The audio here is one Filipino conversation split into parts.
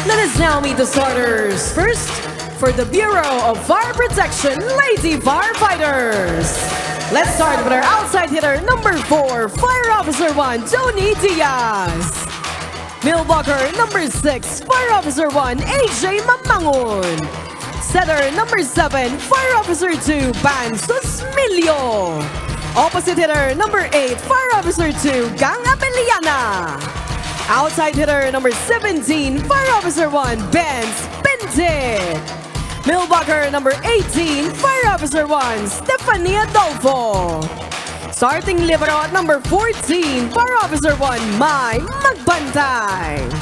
Let us now meet the starters. First, for the Bureau of Fire Protection, Lady Firefighters. Let's start with our outside hitter, number 4, Fire Officer 1, Tony Diaz. Millblocker, number 6, Fire Officer 1, AJ Mamangon. Setter, number 7, Fire Officer 2, Ban Susmilio. Opposite hitter, number 8, Fire Officer 2, Gang Abeliana. Outside hitter, number 17, Fire Officer 1, Benz Pintit. Millblocker, number 18, Fire Officer 1, Stephanie Adolfo. Starting libero at number 14, Fire Officer 1, Mai Magbantay.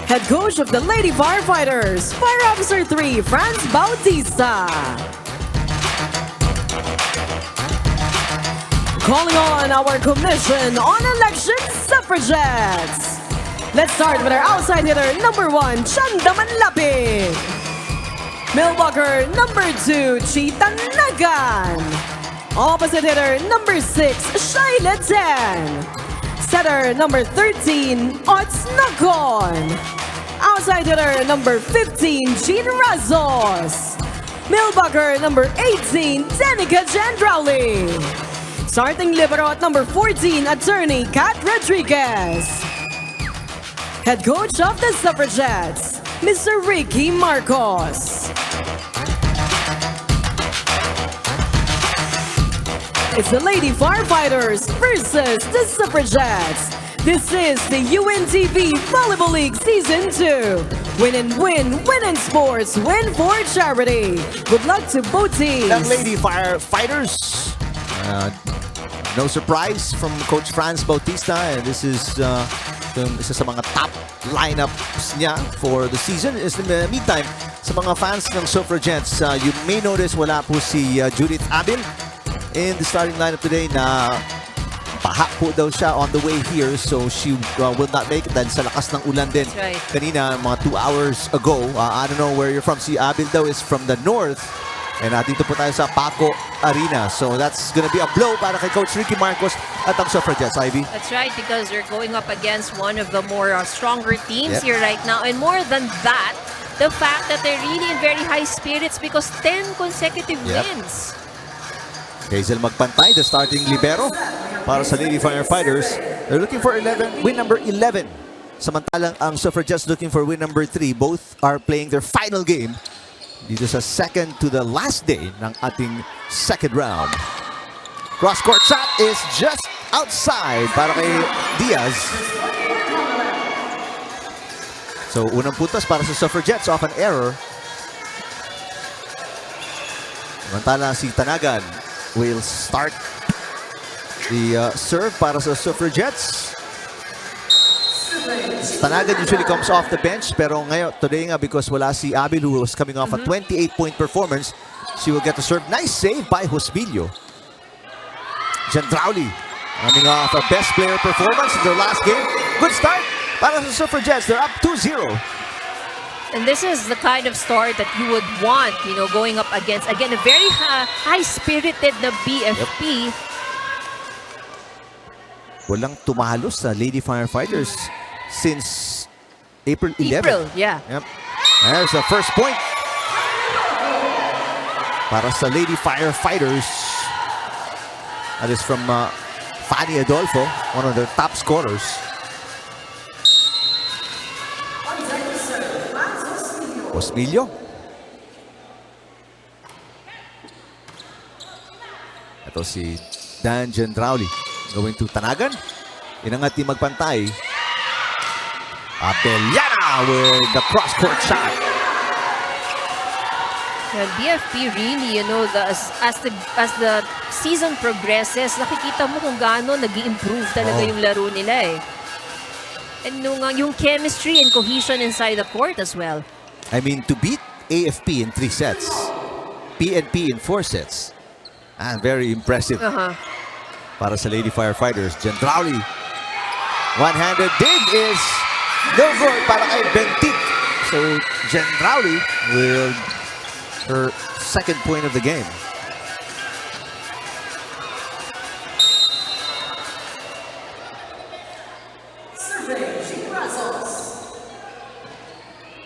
Head coach of the Lady Firefighters, Fire Officer 3, Franz Bautista. Calling on our Commission on Election Suffragettes. Let's start with our outside hitter, number 1, Chanda Manlapig. Millblocker, number 2, Chita Nagan. Opposite hitter, number 6, Shaila 10. Setter, number 13, Ots Nagon. Outside hitter, number 15, Jean Razos. Millblocker, number 18, Danica Jandrauli. Starting libero at number 14, Attorney Kat Rodriguez. Head coach of the Suffragettes, Mr. Ricky Marcos. It's the Lady Firefighters versus the Suffragettes. This is the UNTV Volleyball League Season 2. Win and win, win in sports, win for charity. Good luck to both teams. The Lady Firefighters. No surprise from Coach Franz Bautista. And this is isa sa mga top lineups niya for the season. In the meantime, sa mga fans ng Suffragettes, you may notice wala po si Judith Abil in the starting lineup today na baha po daw siya on the way here, so she will not make it dahil sa lakas ng ulan din. Right. Kanina, mga 2 hours ago. I don't know where you're from. Si Abil daw is from the north. And dito po tayo sa Paco Arena. So that's gonna be a blow para kay Coach Ricky Marcos at ang Suffragettes, Ivy. That's right, because they're going up against one of the more stronger teams here right now. And more than that, the fact that they're really in very high spirits because 10 consecutive wins. Hazel Magpantay, the starting libero para sa Lady Firefighters. They're looking for win number 11. Samantalang ang Suffragettes looking for win number 3. Both are playing their final game dito sa second to the last day ng ating second round. Cross-court shot is just outside para kay Diaz. So, unang puntos para sa Suffragettes off an error. Samantala si Tanagan will start the serve para sa Suffragettes. Tanagan usually comes off the bench, pero ngayon, today nga, because wala si Abil who was coming off a 28-point performance, she will get to serve. Nice save by Hospilio. Jandrauli coming off a best player performance in their last game. Good start para sa Suffragettes. They're up 2-0. And this is the kind of start that you would want, you know, going up against, again, a very high-spirited na BFP. Walang tumalo sa Lady Firefighters since April 11. Yeah. Yep. There's the first point para sa Lady Firefighters. That is from Fanny Adolfo, one of their top scorers. Osmilio. Ito si Dan Gendrauli going to Tanagan. Inangat ni Magpantay. Abeliana with the cross-court shot. Well, BFP really, you know, as the season progresses, nakikita mo kung gaano nag-i-improve talaga yung laro nila eh. And yung chemistry and cohesion inside the court as well. I mean, to beat AFP in 3 sets, PNP in 4 sets, very impressive para sa Lady Firefighters. Gendrauli, one-handed dig is no good para kay Bentik. So Gendrauli will her second point of the game.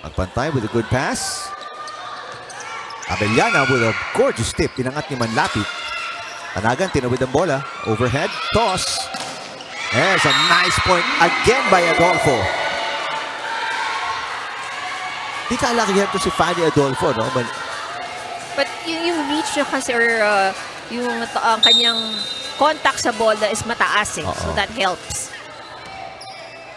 Magpantay with a good pass. Abellana with a gorgeous tip. Inangat ni Manlapit. Tanagan, tinawid ang bola. Overhead, toss. There's a nice point again by Adolfo. Di ka alakihan to si Fanny Adolfo, no? But yung reach niya kasi or yung kanyang contact sa bola is mataas eh. So that helps.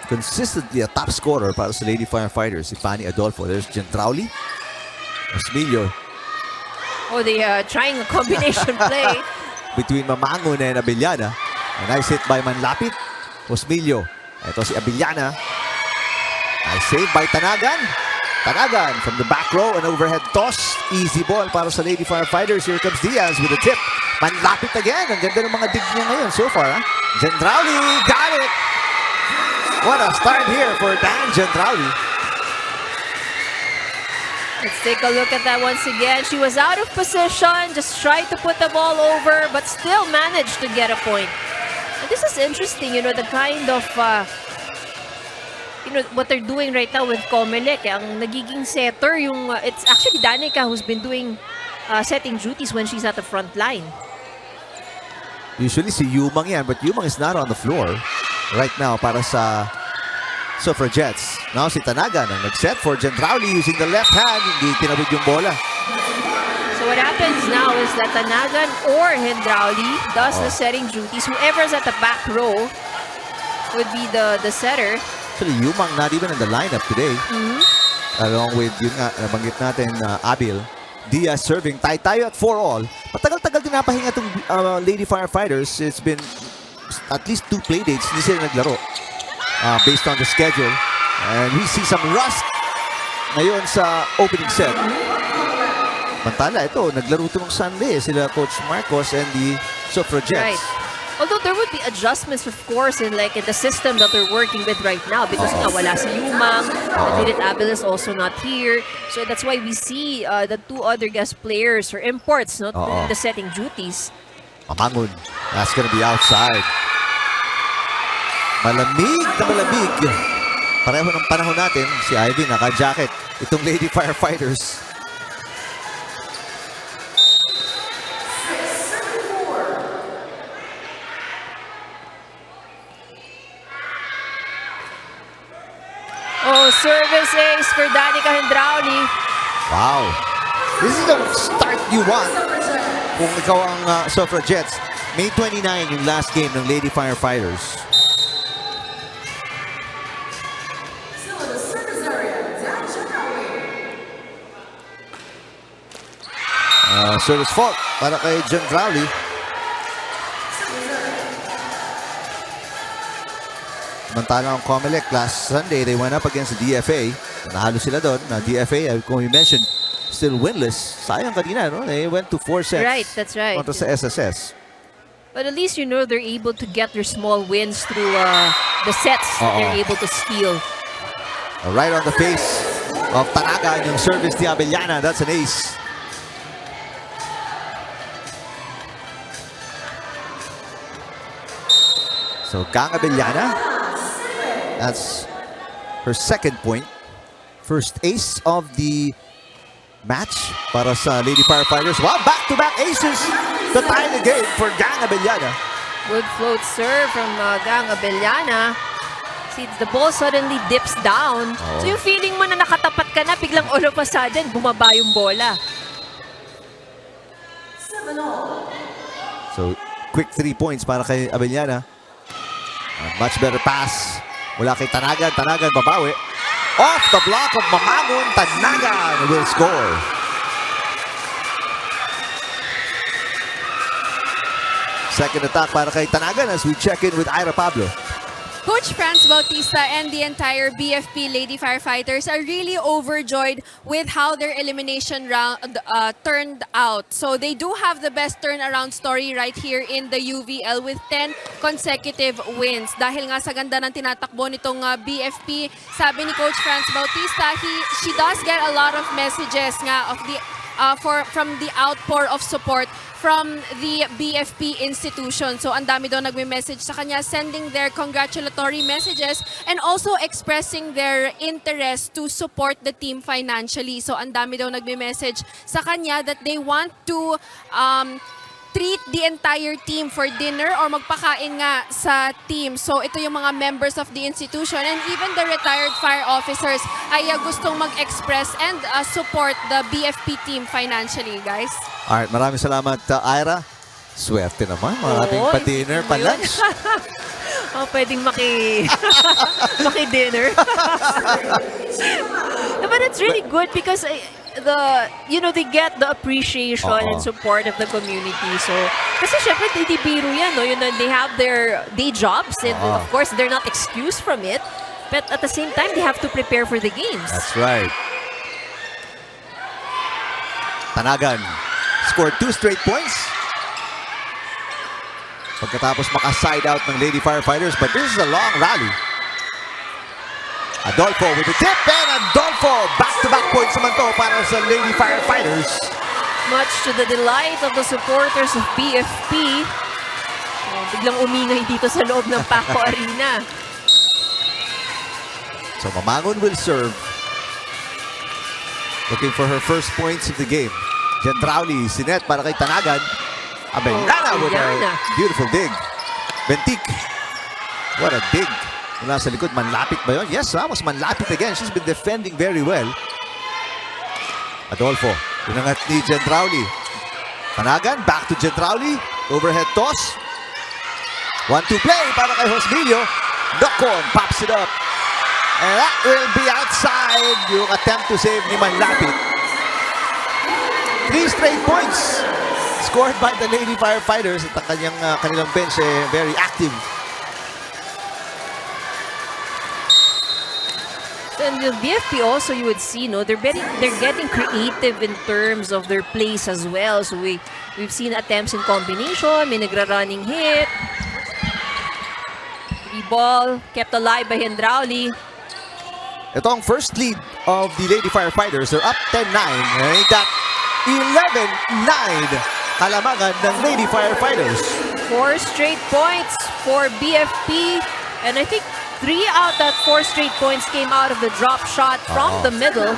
Consistently a top scorer para sa Lady Firefighters, si Fanny Adolfo. There's Gentrauli. Osmilio. Oh, they trying a combination play. Between Mamangon and Abellana. A nice hit by Manlapit. Osmilio. Ito si Abellana. Nice save by Tanagan. Tanagan from the back row, an overhead toss. Easy ball para sa Lady Firefighters. Here comes Diaz with a tip. Manlapit again. Ang ganda ng mga dig niya ngayon so far. Gentrauli got it. What a start here for Dan Gentrauli. Let's take a look at that once again. She was out of position, just tried to put the ball over, but still managed to get a point. And this is interesting, you know, the kind of, what they're doing right now with COMELEC. Ang nagiging setter, it's actually Danica who's been doing setting duties when she's at the front line. Usually si Yumang yan, but Yumang is not on the floor right now para sa Suffragettes. Now si Tanagan ang nag-set for Gentrauli using the left hand. Hindi tinawid yung bola. So what happens now is that Tanagan or Gentrauli does the setting duties. Whoever's at the back row would be the setter. Actually, Yumang not even in the lineup today. Along with yun nga, nabanggit natin, Abil. Diaz serving. Tayo at 4-all. Matagal-tagal din napahinga itong Lady Firefighters. It's been at least 2 playdates. Hindi sila naglaro. Based on the schedule. And we see some rust ngayon sa opening set. Mantala, ito, naglaro ito ng Sunday. Sila Coach Marcos and the Suffragettes. Right. Although there would be adjustments, of course, in the system that they're working with right now because nga wala si Yumang, David Abel is also not here. So that's why we see the 2 other guest players or imports not doing the setting duties. Mamangon. That's gonna be outside. Malamig na malamig. Pareho ng panahon natin, si Ivy naka-jacket. Itong Lady Firefighters. Oh, service ace for Danica Gentrauli. Wow. This is the start you want kung ikaw ang Suffragettes. May 29 yung last game ng Lady Firefighters. Service fault para kay Gentrauli. Samantala ang COMELEC last Sunday, they went up against the DFA. Nahalo sila doon. Na DFA, kung you mentioned, still winless. Sayang kanina, no? They went to 4 sets. Right, that's right. Kontra sa SSS. But at least they're able to get their small wins through the sets that they're able to steal. Right on the face of Tanaga yung service ni Abellana. That's an ace. So, Gang Abellana, that's her second point. First ace of the match para sa Lady Firefighters. Wow, back-to-back aces to tie the game for Gang Abellana. Good float serve from Gang Abellana. See, the ball suddenly dips down. So yung feeling mo na nakatapat ka na, biglang all of a sudden, bumaba yung bola. So, quick 3 points para kay Abellana. Much better pass mula kay Tanagan. Tanagan babawi. Off the block of Mamangon. Tanagan will score. Second attack para kay Tanagan as we check in with Ira Pablo. Coach Franz Bautista and the entire BFP Lady Firefighters are really overjoyed with how their elimination round turned out. So they do have the best turnaround story right here in the UVL with 10 consecutive wins. Dahil nga sa ganda ng tinatakbo nitong BFP, sabi ni Coach Franz Bautista, she does get a lot of messages nga of the from the outpour of support from the BFP institution. So ang dami daw nagme-message sa kanya, sending their congratulatory messages and also expressing their interest to support the team financially. So ang dami daw nagme-message sa kanya that they want to treat the entire team for dinner or magpakain nga sa team. So ito yung mga members of the institution and even the retired fire officers ay gustong mag-express and support the BFP team financially, guys. Alright, maraming salamat, Ira. Swerte naman, maraming pa-dinner, pa-lunch. Pwedeng maki-dinner. But it's really good because they get the appreciation and support of the community. So, kasi syempre, hindi biro yan, no? They have their day jobs and of course, they're not excused from it. But at the same time, they have to prepare for the games. That's right. Tanagan scored 2 straight points. Pagkatapos maka-side out ng Lady Firefighters, but this is a long rally. Adolfo with the tip, and Adolfo back-to-back points naman to para sa Lady Firefighters. Much to the delight of the supporters of BFP. Biglang umingay dito sa loob ng Paco Arena. So Mamangon will serve. Looking for her first points of the game. Gendrauli, sinet para kay Tanagan. Abellana with a beautiful dig. Bentik. What a dig. Mula sa likod, manlapit ba yun? Yes, Ramos, manlapit again. She's been defending very well. Adolfo, pinangat ni Gendrauli. Tanagan, back to Gendrauli. Overhead toss. 1-2 play para kay Josmilio. Docon pops it up. And that will be outside. Yung attempt to save ni Manlapit. 3 straight points scored by the Lady Firefighters. At ang kanilang bench very active. And the BFP also, you would see, they're getting creative in terms of their plays as well. So we've seen attempts in combination, may nagra-running hit. The ball kept alive by Hendrauli. Ito ang first lead of the Lady Firefighters. They're up 10-9. And they got 11-9 kalamangan ng Lady Firefighters. 4 straight points for BFP. And I think 3 out of 4 straight points came out of the drop shot from the middle.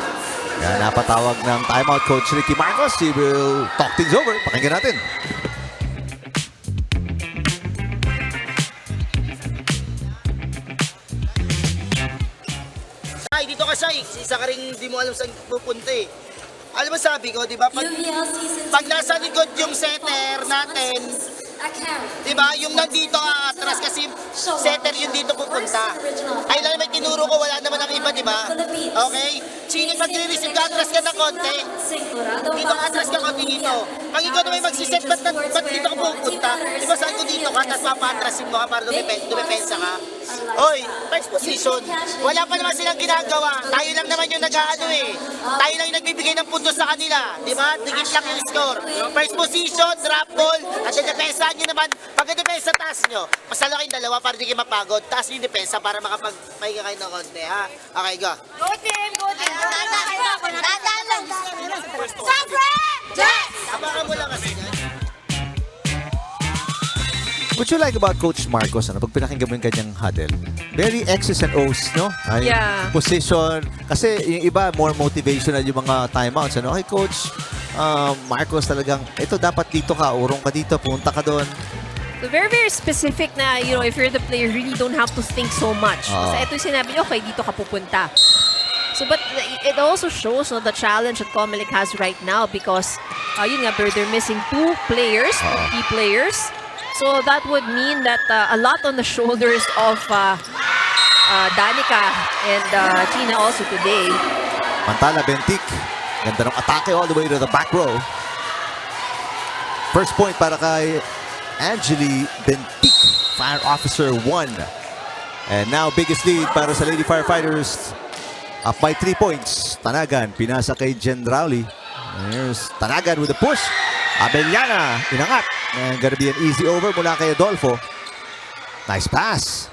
Yan, napatawag ng timeout coach Ricky Marcos. He will talk things over. Pakinggan natin. Ay, dito ka, Shai. Isa ka rin hindi mo alam saan pupunta eh. Alam mo sabi ko, di ba? Pag nasa likod yung setter natin, di ba? Yung nandito atras kasi setter yung dito pupunta. Ay lang may tinuro ko, wala naman ang iba, di ba? Okay? Sige, pag nire-receive ka, atras ka na konti. Dito ka, atras ka konti dito. Pag ikaw na may magsiset, ba't dito ka pupunta? Di ba saan ko dito ka, tapos papatrasin mo ka para dumipensa ka? Oy, first position. Wala pa naman silang ginagawa. Tayo lang naman yung nag-aano eh. Tayo lang yung nagbibigay ng puntos sa kanila. Di ba? Digit lang yung score. First position, drop ball. At yung depensa nyo naman, pagka-depensa taas nyo, masalo kayong dalawa para di kayo mapagod. Taas nyo yung depensa para makapag-mahiga kayo ng konti, ha? Okay, go. Go team! Go team! Suffragettes! Abangan mo lang kasi yan. What you like about Coach Marcos, pag pinakinggan mo yung kanyang huddle? Very X's and O's, no? Ay, Yeah. position. Kasi yung iba, more motivational yung mga timeouts. Okay, Coach Marcos talagang, ito dapat dito ka, urong ka dito, punta ka doon. So very, very specific na, if you're the player, really don't have to think so much. Kasi ito yung sinabi niyo, okay, dito ka pupunta. So, but it also shows the challenge that COMELEC has right now because, yun nga, they're missing 2 players, 2 key players. So that would mean that a lot on the shoulders of Danica and Tina also today. Mantala, Bentik. Ganda ng atake all the way to the back row. First point para kay Angeli Bentik, Fire Officer 1. And now biggest lead para sa Lady Firefighters. Up by 3 points. Tanagan, pinasa kay Gendrauli. Here's Tanagan with a push. Abellana, inangat. And gonna be an easy over mula kay Adolfo. Nice pass.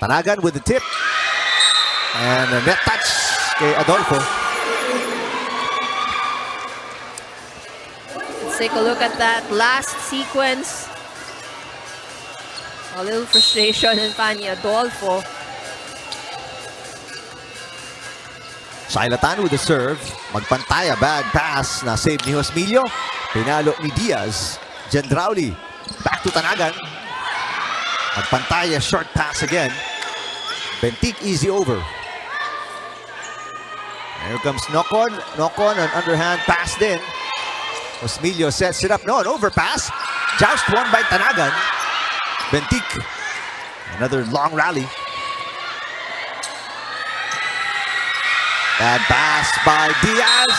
Tanagan with the tip. And a net touch kay Adolfo. Let's take a look at that last sequence. A little frustration in Pani Adolfo. Shailatan with the serve. Magpantaya, bad pass na save ni Josmilio. Pinalo ni Diaz. Gendrauli. Back to Tanagan. Magpantaya, short pass again. Bentik, easy over. Here comes Nocon. Nocon, an underhand pass din. Josmilio sets it up. No, an overpass. Joust won by Tanagan. Bentik. Another long rally. Bad pass by Diaz.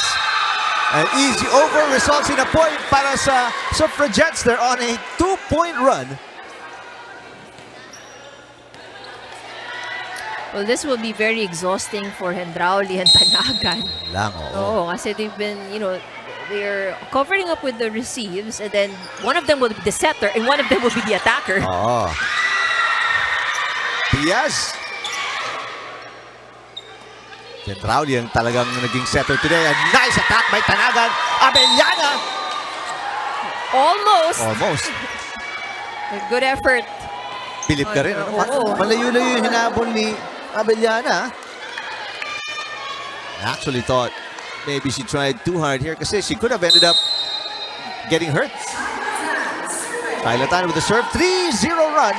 An easy over results in a point para sa Suffragettes. They're on a 2-point run. Well, this will be very exhausting for Hendrauli and Tanagan. Lang, Oo, kasi they've been, they're covering up with the receives, and then one of them will be the setter and one of them will be the attacker. Oh. Diaz. Gendrauli ang talagang naging setter today. A nice attack by Tanagan. Abellana. Almost. A good effort. Bilip ka rin. Oo. Malayo-layo yung hinabol ni Abellana. I actually thought maybe she tried too hard here kasi she could have ended up getting hurt. Shailatan with the serve. 3-0 run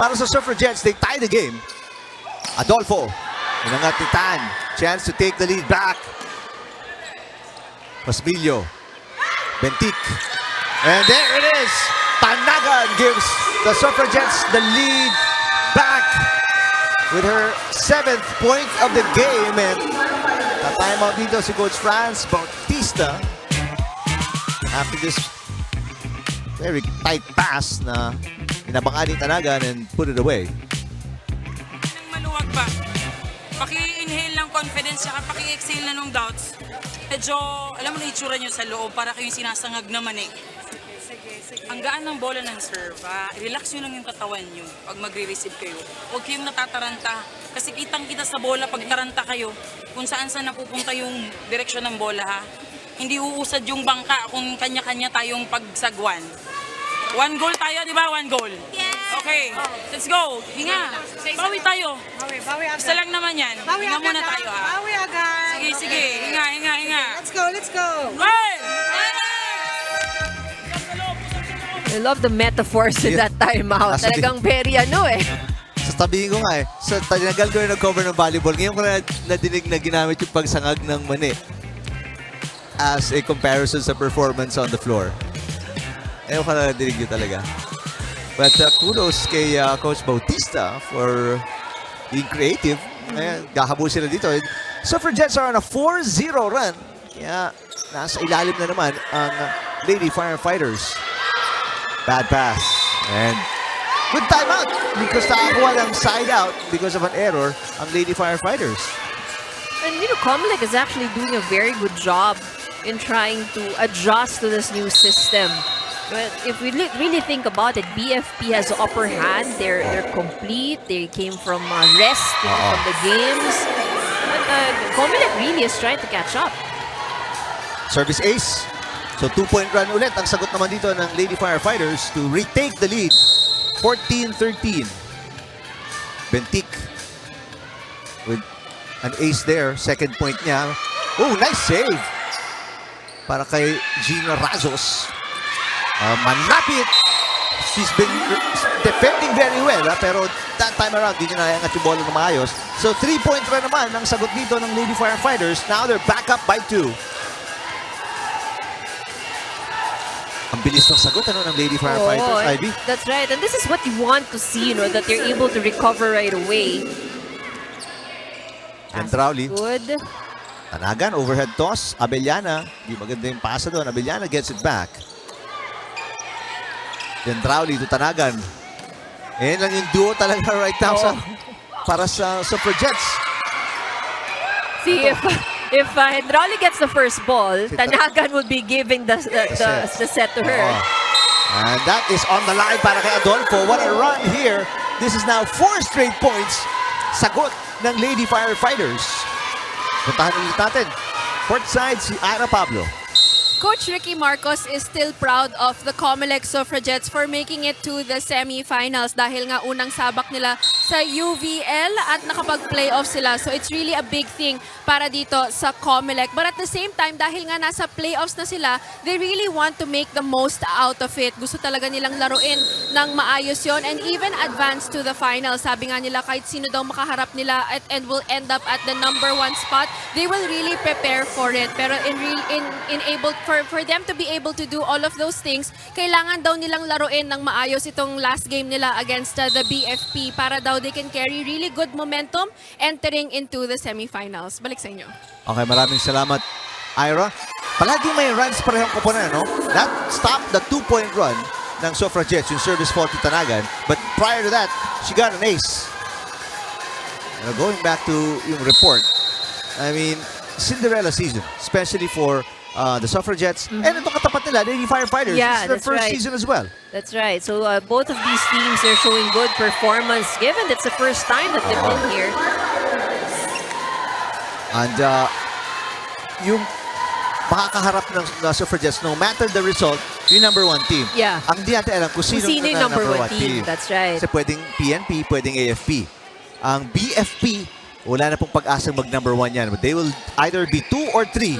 para sa Suffragettes. They tie the game. Adolfo. Inangat ni Tan. Chance to take the lead back. Josmilio. Bentik. And there it is. Tanagan gives the Suffragettes the lead back with her 7th point of the game. And ta-timeout dito si Coach Franz Bautista after this very tight pass na inabangan ni Tanagan and put it away. Maluwag pa. Paki-inhale ng confidence saka paki-exhale na ng doubts. Medyo, alam mo na itsura nyo sa loob para kayong sinasangag naman eh. Ang gaan ng bola ng serve, relax nyo lang yung katawan nyo pag magre-receive kayo. Huwag kayong natataranta. Kasi kitang-kita sa bola pag taranta kayo kung saan-saan napupunta yung direksyon ng bola ha. Hindi uusad yung bangka kung kanya-kanya tayong pagsagwan. 1 goal tayo, di ba? 1 goal. Okay, let's go. Hinga. Bawi tayo. Bawi agad. Isa lang naman yan. Hinga muna tayo ha. Bawi agad. Sige. Hinga. Let's go. One! I love the metaphors in that timeout. Talagang very Sasabihin ko nga sa tinagal ko yung nag-cover ng volleyball. Ngayon ko na nadinig na ginamit yung pagsangag ng mani as a comparison sa performance on the floor. Ngayon ko na nadinig yun talaga. But kudos kay Coach Bautista for being creative. Ayan, gahabol sila dito. Suffragettes are on a 4-0 run. Kaya nasa ilalim na naman ang Lady Firefighters. Bad pass. And good timeout because nakakuha ng side out because of an error ang Lady Firefighters. And COMELEC is actually doing a very good job in trying to adjust to this new system. But if we really think about it, BFP has the upper hand. They're complete. They came from rest from the games. But COMELEC really is trying to catch up. Service ace. So 2-point run ulit. Ang sagot naman dito ng Lady Firefighters to retake the lead. 14-13. Bentik with an ace there. Second point niya. Oh, nice save. Para kay Gina Razos. Manlapit. She's been defending very well. Pero that time around, di niya nayangat yung bola ng maayos. So 3-point run naman ang sagot dito ng Lady Firefighters. Now they're back up by 2. Ang bilis ng sagot ng Lady Firefighters, Ivy. That's right. And this is what you want to see, that they're able to recover right away. Gendrauli. Good. Tanagan, overhead toss. Abellana. Di maganda yung pasa doon. Abellana gets it back. Gendrauli to Tanagan. Ayan lang yung duo talaga right now para sa Suffragettes. See, if Hendrauli gets the first ball, Tanagan would be giving the set to her. And that is on the line para kay Adolfo. What a run here. This is now 4 straight points. Sagot ng Lady Firefighters. Puntahan ulit natin. Court side si Ira Pablo. Coach Ricky Marcos is still proud of the COMELEC Suffragettes for making it to the semifinals dahil nga unang sabak nila sa UVL at nakapag-playoff sila. So it's really a big thing para dito sa COMELEC. But at the same time, dahil nga nasa playoffs na sila, they really want to make the most out of it. Gusto talaga nilang laruin ng maayos yon and even advance to the finals. Sabi nga nila kahit sino daw makaharap nila and will end up at the #1 spot, they will really prepare for it. Pero for them to be able to do all of those things, kailangan daw nilang laruin ng maayos itong last game nila against the BFP para daw they can carry really good momentum entering into the semifinals. Balik sa inyo. Okay, maraming salamat, Ira. Palagi may runs parehong koponan, no? That stopped the 2-point run ng Suffragettes, yung service fault to Tanagan. But prior to that, she got an ace. Going back to yung report, I mean, Cinderella season, especially for the Suffragettes. And itong katapat nila, Lady Firefighters. Yeah, this is their that's first right. season as well. That's right. So both of these teams are showing good performance given it's the first time that they've been here. And yung makakaharap ng Suffragettes, no matter the result, yung #1 team. Yeah. Ang di natin alam kung sino yung ang number one #1 team. That's right. Kasi pwedeng PNP, pwedeng AFP. Ang BFP, wala na pong pag-asang mag-#1 yan. But they will either be 2 or 3.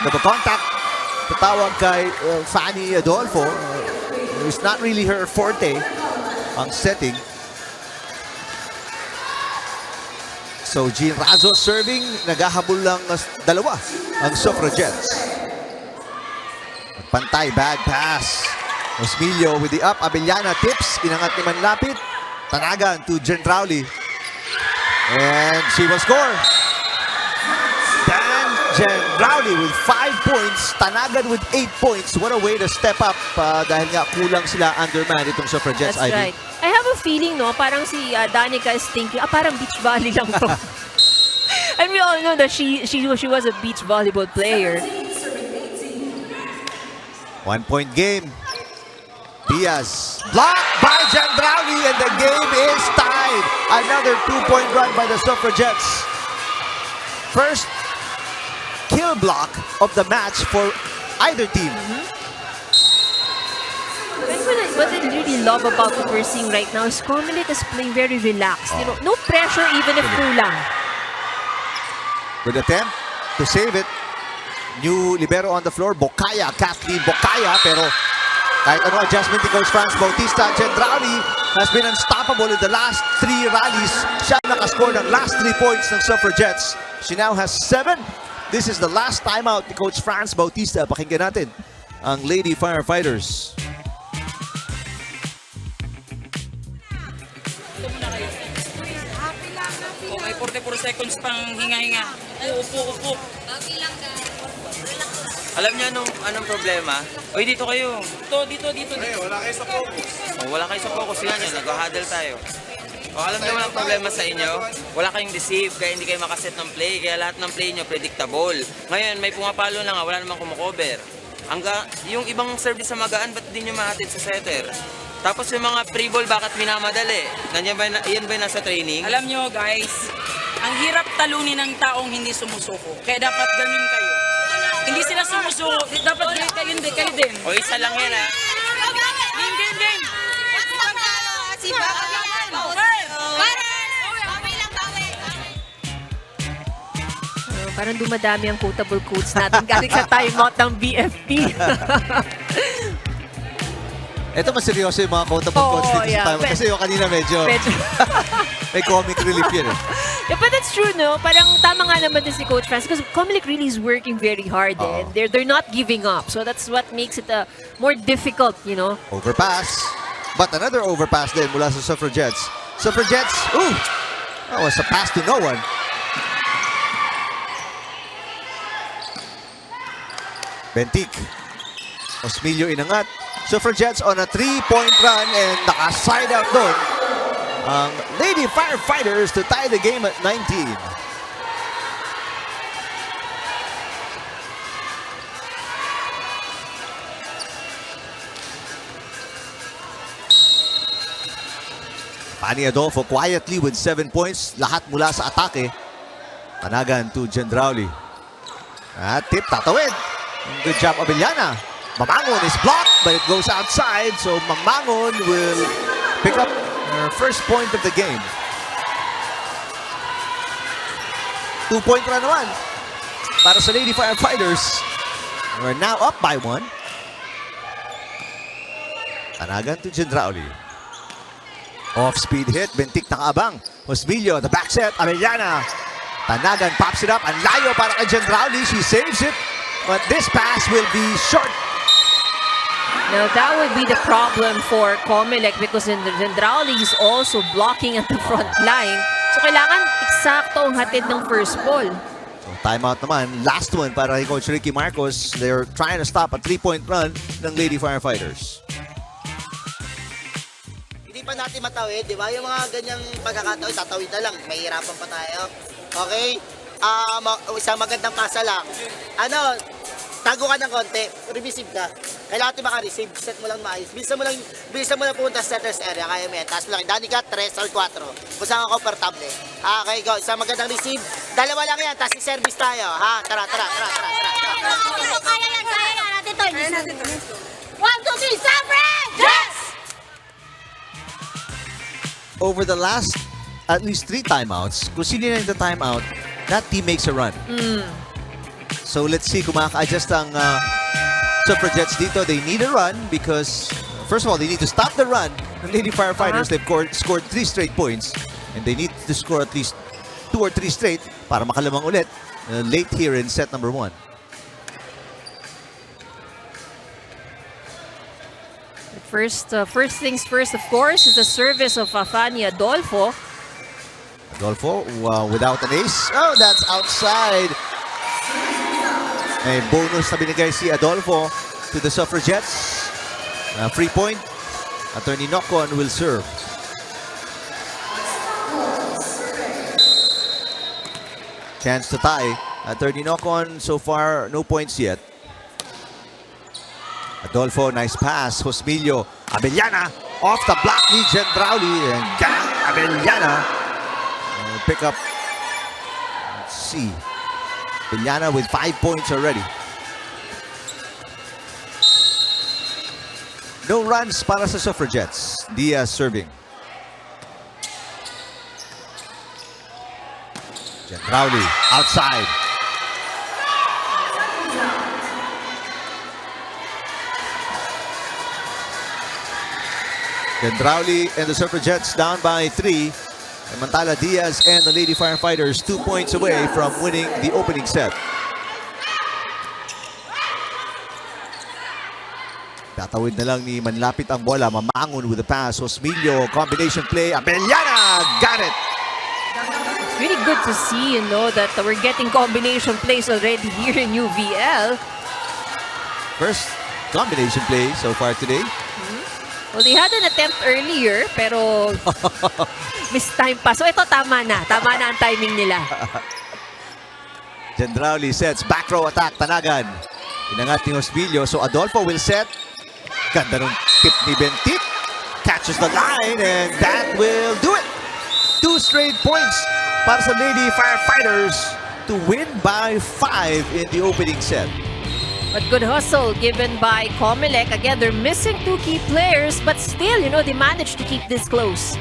Nagpa-contact. Patawag kay Fanny Adolfo. It's not really her forte ang setting. So, Jean Razo serving. Naghahabol lang dalawa ang Suffragettes. Pantay, bad pass. Osmilio with the up. Abellana tips. Inangat ni Manlapit. Tanagan to Jen Rowley. And she will score. Jen Rowley with 5 points. Tanagan with 8 points. What a way to step up dahil nga kulang sila underman itong Suffragettes. That's right. I have a feeling, no, parang si Danica is thinking, parang beach volley lang to. And we all know that she was a beach volleyball player. 1-point game. Diaz blocked by Jen Rowley and the game is tied. Another 2-point run by the Suffragettes. First kill block of the match for either team. What I really love about what we're seeing right now is COMELEC is playing very relaxed. You know, no pressure even if kulang. Good attempt to save it. New libero on the floor, Bocaya, Kathleen Bocaya, pero kahit ano adjustment ni Coach Franz Bautista, Jen Rowley has been unstoppable in the last 3 rallies. Siya nakascore ng last 3 points ng Suffragettes. She now has 7. This is the last timeout ni Coach Franz Bautista. Pakinggan natin ang Lady Firefighters. May 44 seconds pang hinga-hinga. Upo. Alam niyo anong problema? Oy, dito kayo. Dito. Wala kayo sa focus. Wala kayo sa focus. Yan yun. Nag-huddle tayo. Alam niyo walang problema sa inyo? Wala kayong deceive, kaya hindi kayo makaset ng play. Kaya lahat ng play niyo predictable. Ngayon, may pumapalo na nga. Wala namang kumukover. Yung ibang service sa magaan, ba't di nyo mahatid sa setter? Tapos yung mga free ball, bakit minamadali? Yan ba yung nasa training? Alam nyo guys, ang hirap talunin ng taong hindi sumusuko. Kaya dapat ganun kayo. Hindi sila sumusuko, dapat kayo din. O isa lang yan ha. Game. Si Paco. Parang dumadami ang quotable quotes natin galing sa timeout ng BFP. Ito mas seryoso yung mga quotable quotes dito sa timeout. Kasi yung kanina medyo may comic relief yun eh. Yeah, but that's true, no? Parang tama nga naman din si Coach Franz because COMELEC really is working very hard and they're not giving up. So that's what makes it more difficult, you know? Overpass. But another overpass din mula sa Suffragettes. Suffragettes, that was a pass to no one. Bentik. Osmilio inangat. Suffragettes on a 3-point run and naka-side out doon ang Lady Firefighters to tie the game at 19. Fanny Adolfo quietly with 7 points. Lahat mula sa atake. Tanagan to Jen Rowley. At tip, tatawid. Good job, Abellana. Mamangon is blocked, but it goes outside. So Mamangon will pick up her first point of the game. 2-point run naman para sa Lady Firefighters. We're now up by 1. Tanagan to Gendrauli. Off-speed hit. Bentik nakaabang. Hosmillo, the back set. Abellana. Tanagan pops it up. Ang layo para kay Gendrauli. She saves it. But this pass will be short. Now, that would be the problem for COMELEC because Gendrauli is also blocking at the front line. So, kailangan eksakto ang hatid ng first ball. So, timeout naman. Last one para kay Coach Ricky Marcos. They're trying to stop a 3-point run ng Lady Firefighters. Hindi pa natin matawid, di ba? Yung mga ganyang pagkakataon, tatawid na lang. Mahirapan pa tayo. Okay? Isang magandang pasa lang. Tago ka ng konti, receive ka. Kailangan natin maka-receive, set mo lang maayos. Bilisan mo lang pumunta sa setter's area, kaya mo yan. Taas mo lang, dani ka, 3 or 4. Kung saan ka komportable. Okay, go. Isang magandang receive. Dalawa lang yan, tapos i-service tayo. Ha? Tara. Kaya yan natin to. 1, 2, 3, Suffragettes! Over the last at least 3 timeouts, kung sino na yung timeout, that team makes a run. So let's see kung makaka-adjust ang Suffragettes dito. They need a run because, first of all, they need to stop the run ng Lady Firefighters. They've scored 3 straight points and they need to score at least 2 or 3 straight para makalamang ulit late here in set number 1. First things first, of course, is the service of Fanny Adolfo. Adolfo without an ace. Oh, that's outside. May bonus na binigay si Adolfo to the Suffragettes. Free point. Attorney Nocon will serve. Chance to tie. Attorney Nocon, so far, no points yet. Adolfo, nice pass. Hosmillo. Abellana off the block ni Gendrauli. And Abellana will pick up. Let's see. Abellana with 5 points already. No runs para sa Suffragettes. Diaz serving. Gendrauli outside. Gendrauli and the Suffragettes down by 3. Samantala, Diaz and the Lady Firefighters 2 points away from winning the opening set. Tatawid na lang ni manlapit ang bola. Mamangon with the pass. Hosmillo, combination play. Abellana got it. It's really good to see, that we're getting combination plays already here in UVL. First combination play so far today. Well, they had an attempt earlier, pero miss time pa. So ito, tama na. Tama na ang timing nila. Gendrauli sets. Back row attack. Tanagan. Inangat ni Hosmillo. So Adolfo will set. Ganda nung tip ni Bentik. Catches the line and that will do it. 2 straight points para sa Lady Firefighters to win by 5 in the opening set. But good hustle given by COMELEC. Again, they're missing 2 key players, but still, they managed to keep this close.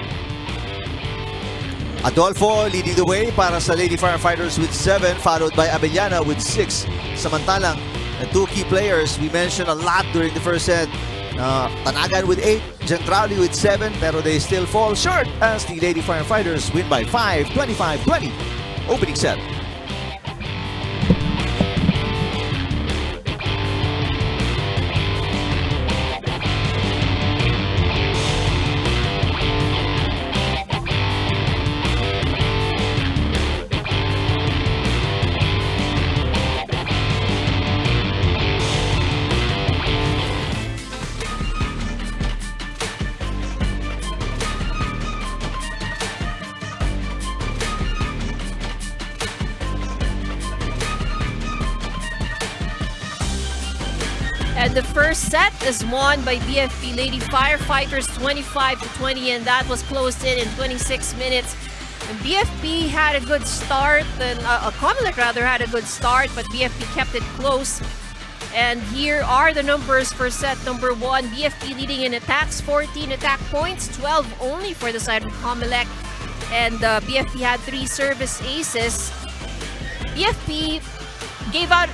Adolfo leading the way para sa Lady Firefighters with 7, followed by Abellana with 6. Samantalang, the 2 key players we mentioned a lot during the first set. Tanagan with 8, Gendrauli with 7, pero they still fall short as the Lady Firefighters win by 5, 25-20. Opening set. And the first set is won by BFP Lady Firefighters 25-20, and that was closed in 26 minutes. And BFP had a good start, and COMELEC rather had a good start, but BFP kept it close. And here are the numbers for set number 1. BFP leading in attacks, 14 attack points, 12 only for the side of COMELEC. And BFP had 3 service aces. BFP gave out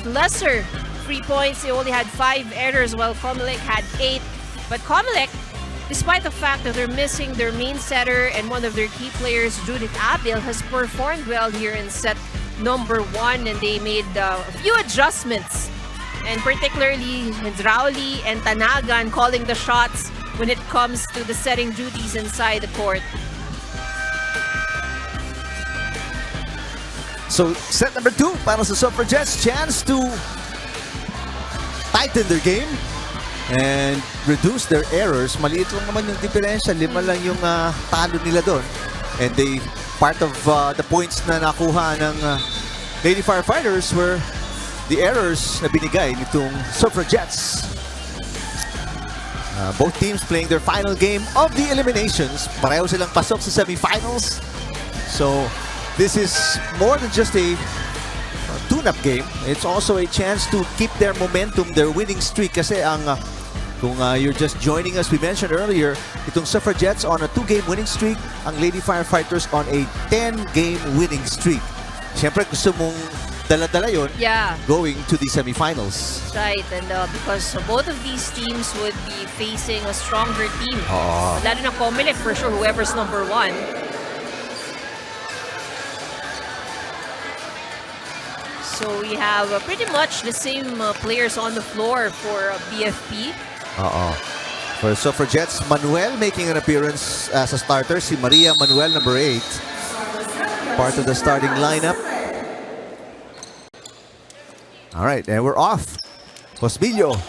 lesser free points. They only had 5 errors, while COMELEC had 8. But COMELEC, despite the fact that they're missing their main setter and one of their key players, Judith Abil, has performed well here in set number 1, and they made a few adjustments. And particularly Drauli and Tanagan calling the shots when it comes to the setting duties inside the court. So, set number 2 para sa Suffragettes. Chance to tighten their game and reduce their errors. Maliit lang naman yung diferensya. 5 lang yung talo nila doon. And they, part of the points na nakuha ng Lady Firefighters were the errors na binigay nitong Suffragettes. Both teams playing their final game of the eliminations. Pareho silang pasok sa semifinals. So, this is more than just a tune-up game. It's also a chance to keep their momentum, their winning streak. Kasi ang, kung you're just joining us, we mentioned earlier, itong Suffragettes on a 2-game winning streak, ang Lady Firefighters on a 10-game winning streak. Siyempre, gusto mong dala-dala yun, going to the semifinals. Right, and because both of these teams would be facing a stronger team. Lalo na COMELEC, for sure, whoever's number 1. So we have pretty much the same players on the floor for BFP. For Suffragettes, Manuel making an appearance as a starter. Si Maria Manuel, number 8. Part of the starting lineup. All right, and we're off. Cosmillo.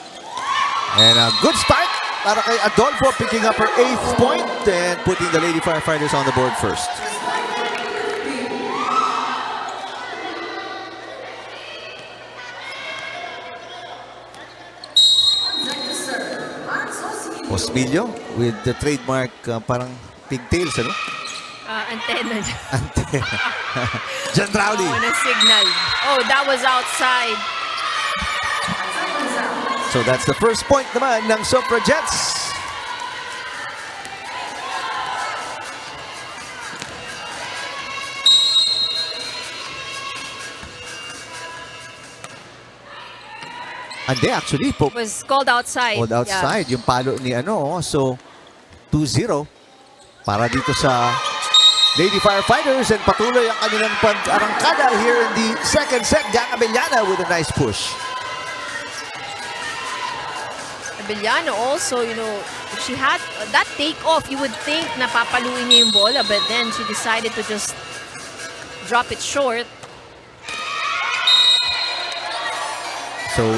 And a good start para kay Adolfo, picking up her 8th point and putting the Lady Firefighters on the board first. Cosmillo with the trademark parang pigtails, ano? Antenna. Antenna. Jandrauli. On a signal. Oh, that was outside. So that's the first point naman ng Suffragettes. Ande, actually, It was called outside. Called outside. Yung palo ni ano. So, 2-0 para dito sa Lady Firefighters, and patuloy ang kanilang pag-arangkada here in the second set. Gang Abellana with a nice push. Abellana also, you know, she had that take-off. You would think na papaluin niya yung bola, but then she decided to just drop it short. So,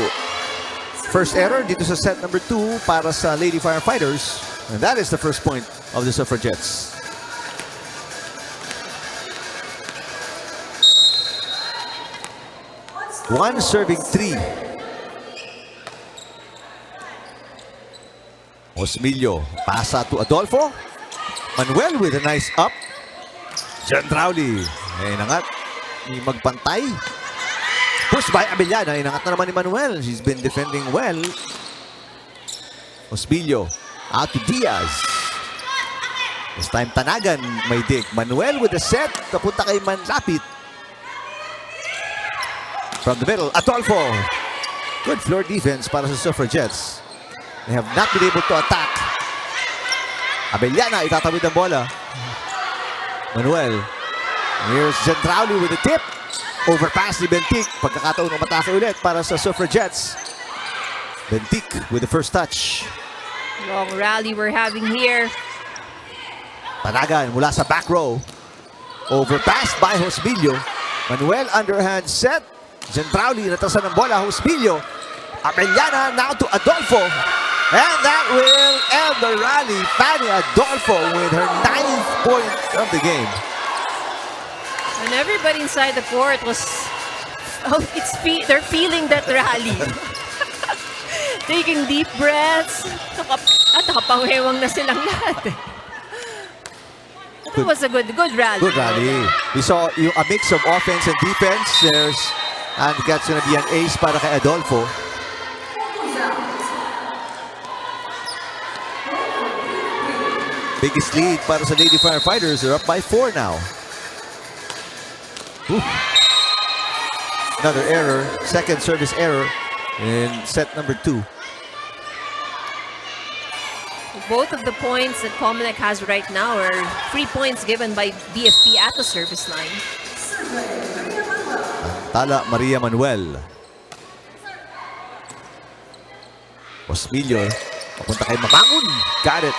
first error dito sa set number 2 para sa Lady Firefighters. And that is the first point of the Suffragettes. One serving 3. Cosmillo, pasa to Adolfo. Manuel with a nice up. Jandrauli, inangat. Magpantay. Push by Abellana, inangat na naman ni Manuel. She's been defending well. Cosmillo, out to Diaz. This time Tanagan may dig. Manuel with the set, kapunta kay Manlapit. From the middle, Adolfo. Good floor defense para sa Suffragettes. They have not been able to attack. Abellana, itatawid ang bola. Manuel. Here's Jandrauli with the tip. Overpass ni Bentic. Pagkakataon umatake ulit para sa Suffragettes. Bentic with the first touch. Long rally we're having here. Panagan mula sa back row. Overpass by Cosmillo. Manuel underhand set. Jandrauli natasan ng bola. Cosmillo. Abellana now to Adolfo. And that will end the rally. Fanny Adolfo with her 9th point of the game. And everybody inside the court was, they're feeling that rally. Taking deep breaths. At nakapangwewang na silang lahat. It was a good rally. Good rally. We saw a mix of offense and defense. And that's gonna be an ace para kay Adolfo. Biggest lead para sa Lady Firefighters. They're up by 4 now. Ooh. Another error. Second service error in set number 2. Both of the points that COMELEC has right now are free points given by BFP at the service line. Tala Maria Manuel. Osmilio. Papunta kay Mamangon. Got it.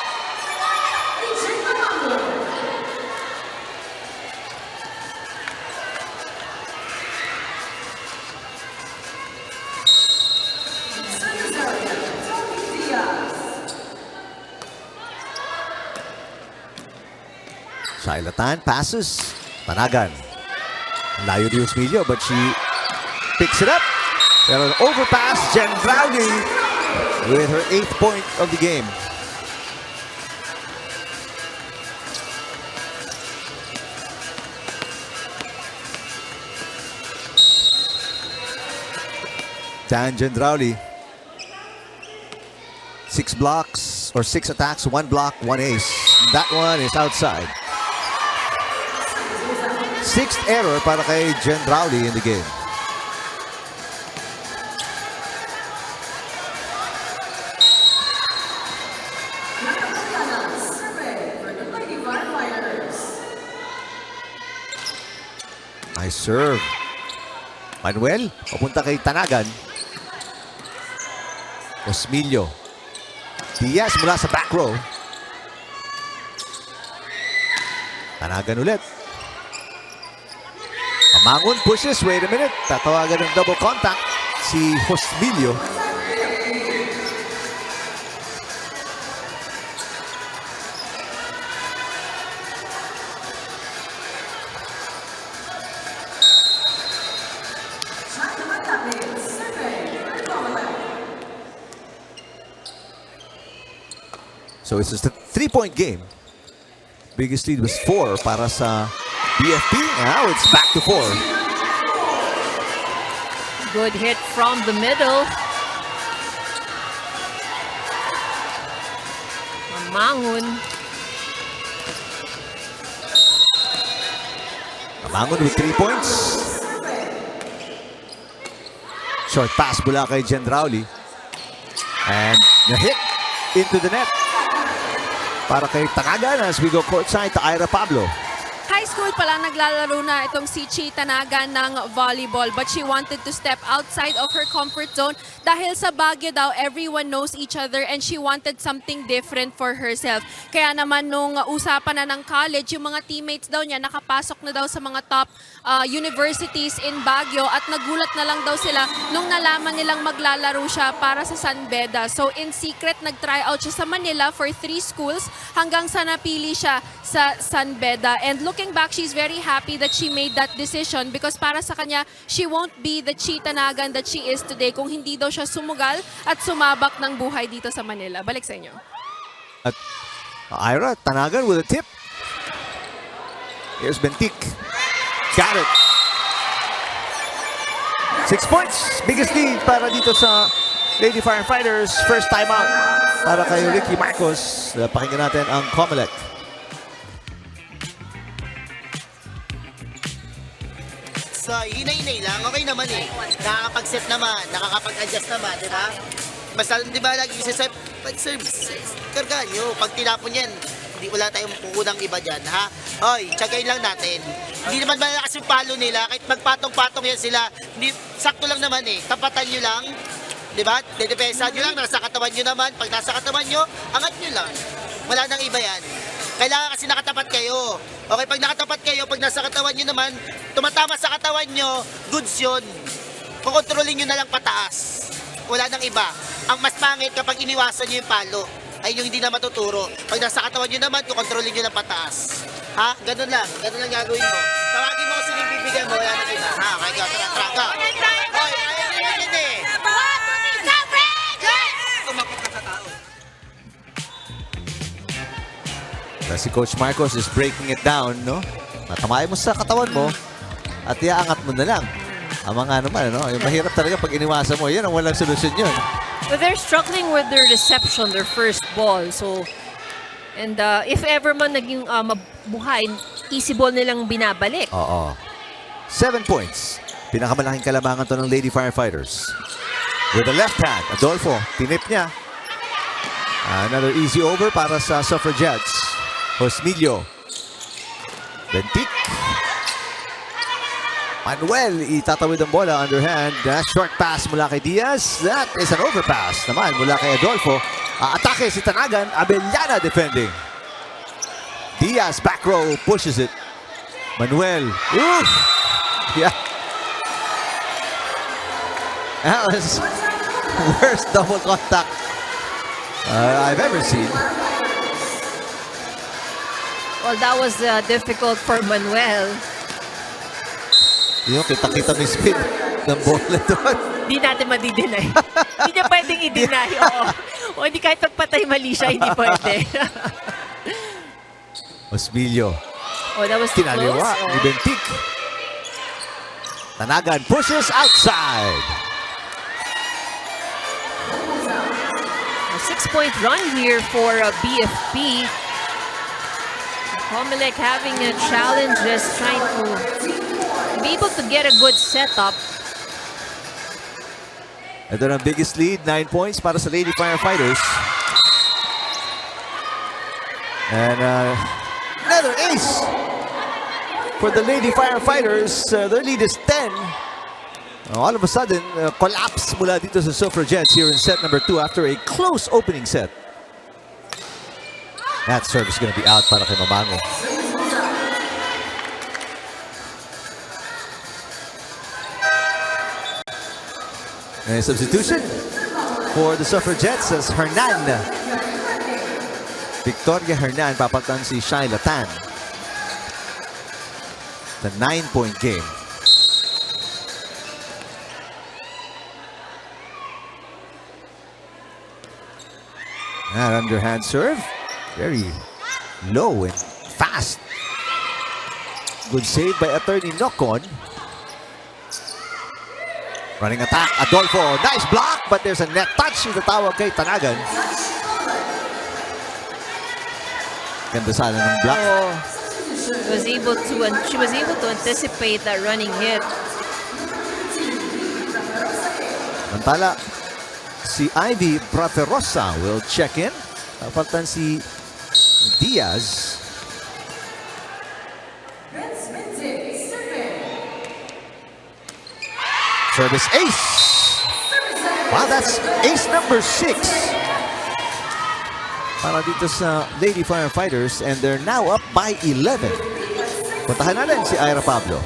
Shailatan passes. Tanagan. Layo ni Osmilio, but she picks it up. Pero an overpass. Jen Rowley with her 8th point of the game. Dan Gendrauli. 6 blocks or 6 attacks, 1 block, 1 ace. That one is outside. 6th error para kay Gendrauli in the game. Nice serve. Manuel, papunta kay Tanagan. Osmilio. Diaz mula sa back row. Tanagan ulit. Mamangon pushes. Wait a minute. Tatawagan ng double contact si Osmilio. So it's just a 3-point game. Biggest lead was 4 para sa BFP. Now it's back to 4. Good hit from the middle. Mamangon. Mamangon with 3 points. Short pass mula kay Gendrauli. And the hit into the net. Para kay Tanagan as we go courtside to Ira Pablo. High school pa lang naglalaro na itong si Chi Tanagan ng volleyball, but she wanted to step outside of her comfort zone dahil sa Baguio daw everyone knows each other and she wanted something different for herself. Kaya naman nung usapan na ng college, yung mga teammates daw niya nakapasok na daw sa mga top universities in Baguio at nagulat na lang daw sila nung nalaman nilang maglalaro siya para sa San Beda. So in secret, nag-try out siya sa Manila for 3 schools hanggang sa napili siya sa San Beda. And looking back, she's very happy that she made that decision because para sa kanya, she won't be the Chi Tanagan that she is today kung hindi daw siya sumugal at sumabak ng buhay dito sa Manila. Balik sa inyo. At Ira Tanagan with a tip. Here's Bentik. Got it. 6 points. Biggest lead para dito sa Lady Firefighters. First time out para kay Ricky Marcos. Pakinggan natin ang COMELEC. So, hinay-hinay lang. Okay naman eh. Nakakapag-set naman. Nakakapag-adjust naman, di ba? Basta, di ba, lagi isa pag-serve, karga nyo. Pag tinapon yan, hindi wala tayong pukunang iba dyan, ha? Hoy, tsagayin lang natin. Hindi naman malakas yung palo nila. Kahit magpatong-patong yan sila, hindi, sakto lang naman eh. Tapatan nyo lang. Di ba? Dedepensa nyo lang. Nasa katawan nyo naman. Pag nasa katawan nyo, angat nyo lang. Wala nang iba yan. Kailangan kasi nakatapat kayo. Okay, pag nakatapat kayo, pag nasa katawan nyo naman, tumatama sa katawan nyo, goods yun. Kukontrolin nyo na lang pataas. Wala nang iba. Ang mas pangit kapag iniwasan nyo yung palo, ay yung hindi na matuturo. Pag nasa katawan nyo naman, kukontrolin nyo lang pataas. Ha? Ganun lang. Ganun lang gagawin mo. Tawagin mo kasi yung bibigyan mo, wala nang iba. Ha? Kaya ka, traka. Hoy, ayaw nyo yun eh. Si Coach Marcos is breaking it down, no? Matamayin mo sa katawan mo at iaangat mo na lang. Ang mga naman, no? Yung mahirap talaga pag iniwasan mo. Yan ang walang solusyon yun. But they're struggling with their reception, their first ball. So, and if ever man naging mabuhay, easy ball nilang binabalik. Oo. 7 points. Pinakamalaking kalamangan to ng Lady Firefighters. With the left hand, Adolfo, tinip niya. Another easy over para sa Suffragettes. Josmilio. Bentik. Manuel, itatawid ang bola, underhand. Short pass mula kay Diaz. That is an overpass naman mula kay Adolfo. Atake si Tanagan. Abellana defending. Diaz, back row, pushes it. Manuel. Ooh! Yeah. That was worst double contact I've ever seen. Well, that was difficult for Manuel. Yung kita-kita mo yung speed ng bola doon. Hindi natin madi-deny. Hindi niya pwedeng i-deny. Oo. O hindi kahit pagpatay mali siya, hindi pwede. Osmilio. Oh, that was too close. Tinaliwa ni Bentik. Tanagan pushes outside. A 6-point run here for BFP. COMELEC having a challenge, just trying to be able to get a good setup. Ito na ang biggest lead, 9 points para sa Lady Firefighters. And another ace for the Lady Firefighters. Their lead is 10. All of a sudden, collapse mula dito sa Suffragettes here in set number 2 after a close opening set. That serve is going to be out para kay Mamango. And a substitution for the Suffragettes as Hernan. Victoria Hernan papalitan si Shaila Tan. The 9-point game. That underhand serve. Very low and fast. Good save by attorney Nocon. Running attack, Adolfo. Nice block, but there's a net touch with the tawag kay Tanagan. Ganda sana ng block. Oh, she was able to anticipate that running hit. Mantala, si Ivy Braferosa will check in. Papalitan si Diaz. Service ace. Wow, that's ace number 6. Para dito sa Lady Firefighters, and they're now up by 11. Puntahan natin si Ira Pablo.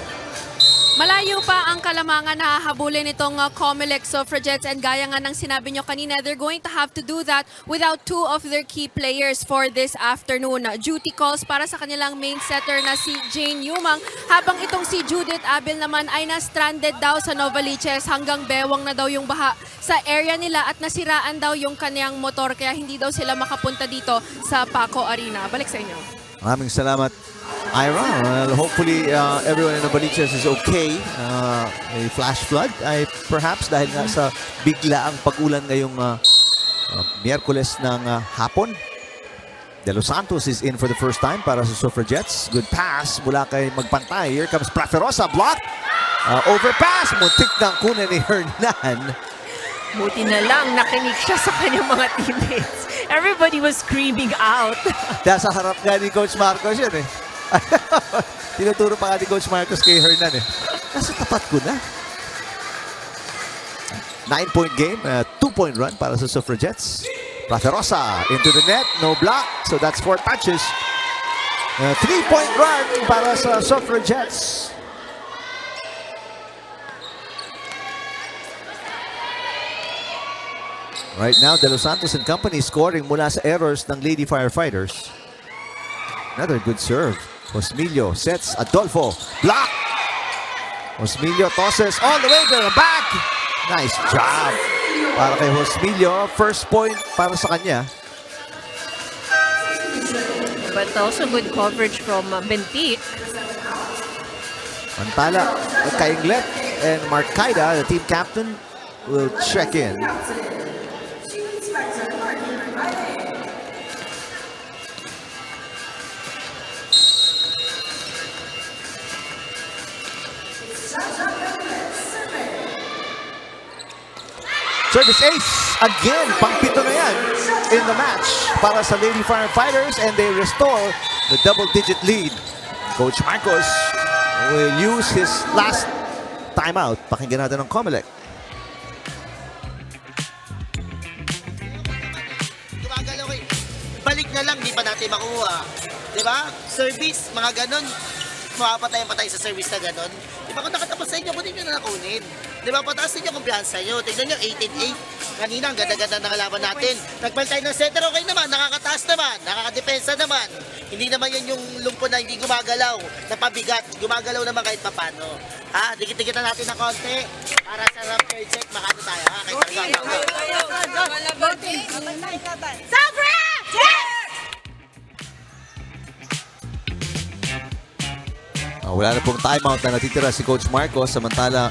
Malayo pa ang kalamangan na hahabulin itong COMELEC Suffragettes, and gaya nga ng sinabi nyo kanina, they're going to have to do that without 2 of their key players for this afternoon. Duty calls para sa kanilang main setter na si Jane Yumang, habang itong si Judith Abel naman ay na-stranded daw sa Novaliches, hanggang bewang na daw yung baha sa area nila at nasiraan daw yung kanyang motor, kaya hindi daw sila makapunta dito sa Paco Arena. Balik sa inyo. Maraming salamat, Ira. Hopefully, everyone in the Baliches is okay. A flash flood, perhaps, dahil nga sa bigla ang pag-ulan ngayong Miyerkules ng hapon. De Los Santos is in for the first time para sa Suffragettes. Good pass mula kay Magpantay. Here comes Braferosa, block. Overpass, muntik ng kunin ni Hernan. Buti na lang, nakinig siya sa kanyang mga teammates. Everybody was screaming out. Dahil sa harap nga ni Coach Marcos yun eh. Tinuturo pa nga ni Coach Marcos kay Hernan eh. Nasa tapat ko na. 9-point game, 2-point run para sa Suffragettes. Braferosa into the net, no block, so that's 4 touches. 3-point run para sa Suffragettes. Right now, De Los Santos and company scoring mula sa errors ng Lady Firefighters. Another good serve. Josmilio sets Adolfo. Block! Josmilio tosses all the way to the back. Nice job para kay Josmilio. First point para sa kanya. But also good coverage from Bentik. Mantala, Kainglet and Markaida, the team captain, will check in. Service ace again, pang-pito na yan in the match para sa Lady Firefighters, and they restore the double-digit lead. Coach Marcos will use his last timeout. Pakinggan natin ng COMELEC. Gumagalaw eh. Balik na lang, di pa natin makuha. Di ba? Service, mga ganon. Mapapatay sa service na ganon. Di ba kung nakatapos sa inyo, kunin nyo na nakunin. Di ba, pataas ninyo kumpiyansa nyo. Tignan nyo, 18-8. Kanina, ang ganda-ganda ng kalaban natin. Nagpalit tayo ng center, okay naman. Nakakataas naman. Nakakadepensa naman. Hindi naman yan yung lumpo na hindi gumagalaw. Na pabigat. Gumagalaw naman kahit papano. Ha? Dikit-dikitan natin ng konti. Para sa third set, makano tayo. Ha? Kahit wala na pong timeout na natitira si Coach Marcos. Samantala,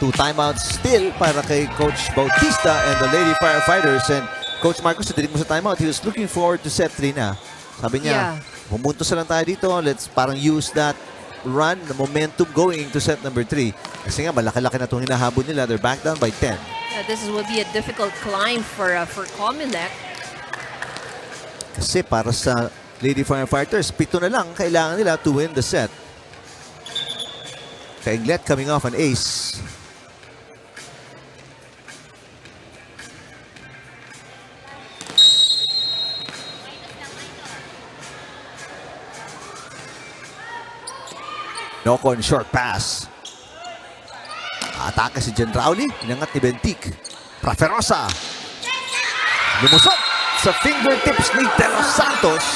2 timeouts still para kay Coach Bautista and the Lady Firefighters. And Coach Marcos, hindi mo sa timeout. He was looking forward to set 3 na. Sabi niya, pumuntos na lang tayo dito. Let's parang use that run, the momentum going to set number 3. Kasi nga, malaki-laki na itong hinahabol nila. They're back down by 10. This will be a difficult climb for COMELEC. Kasi para sa Lady Firefighters, 7 na lang kailangan nila to win the set. Kainglet coming off an ace. Nokon, short pass. Atake si Gendrauli. Inangat ni Bentik. Praferosa. Lumusot sa fingertips ni De Los Santos.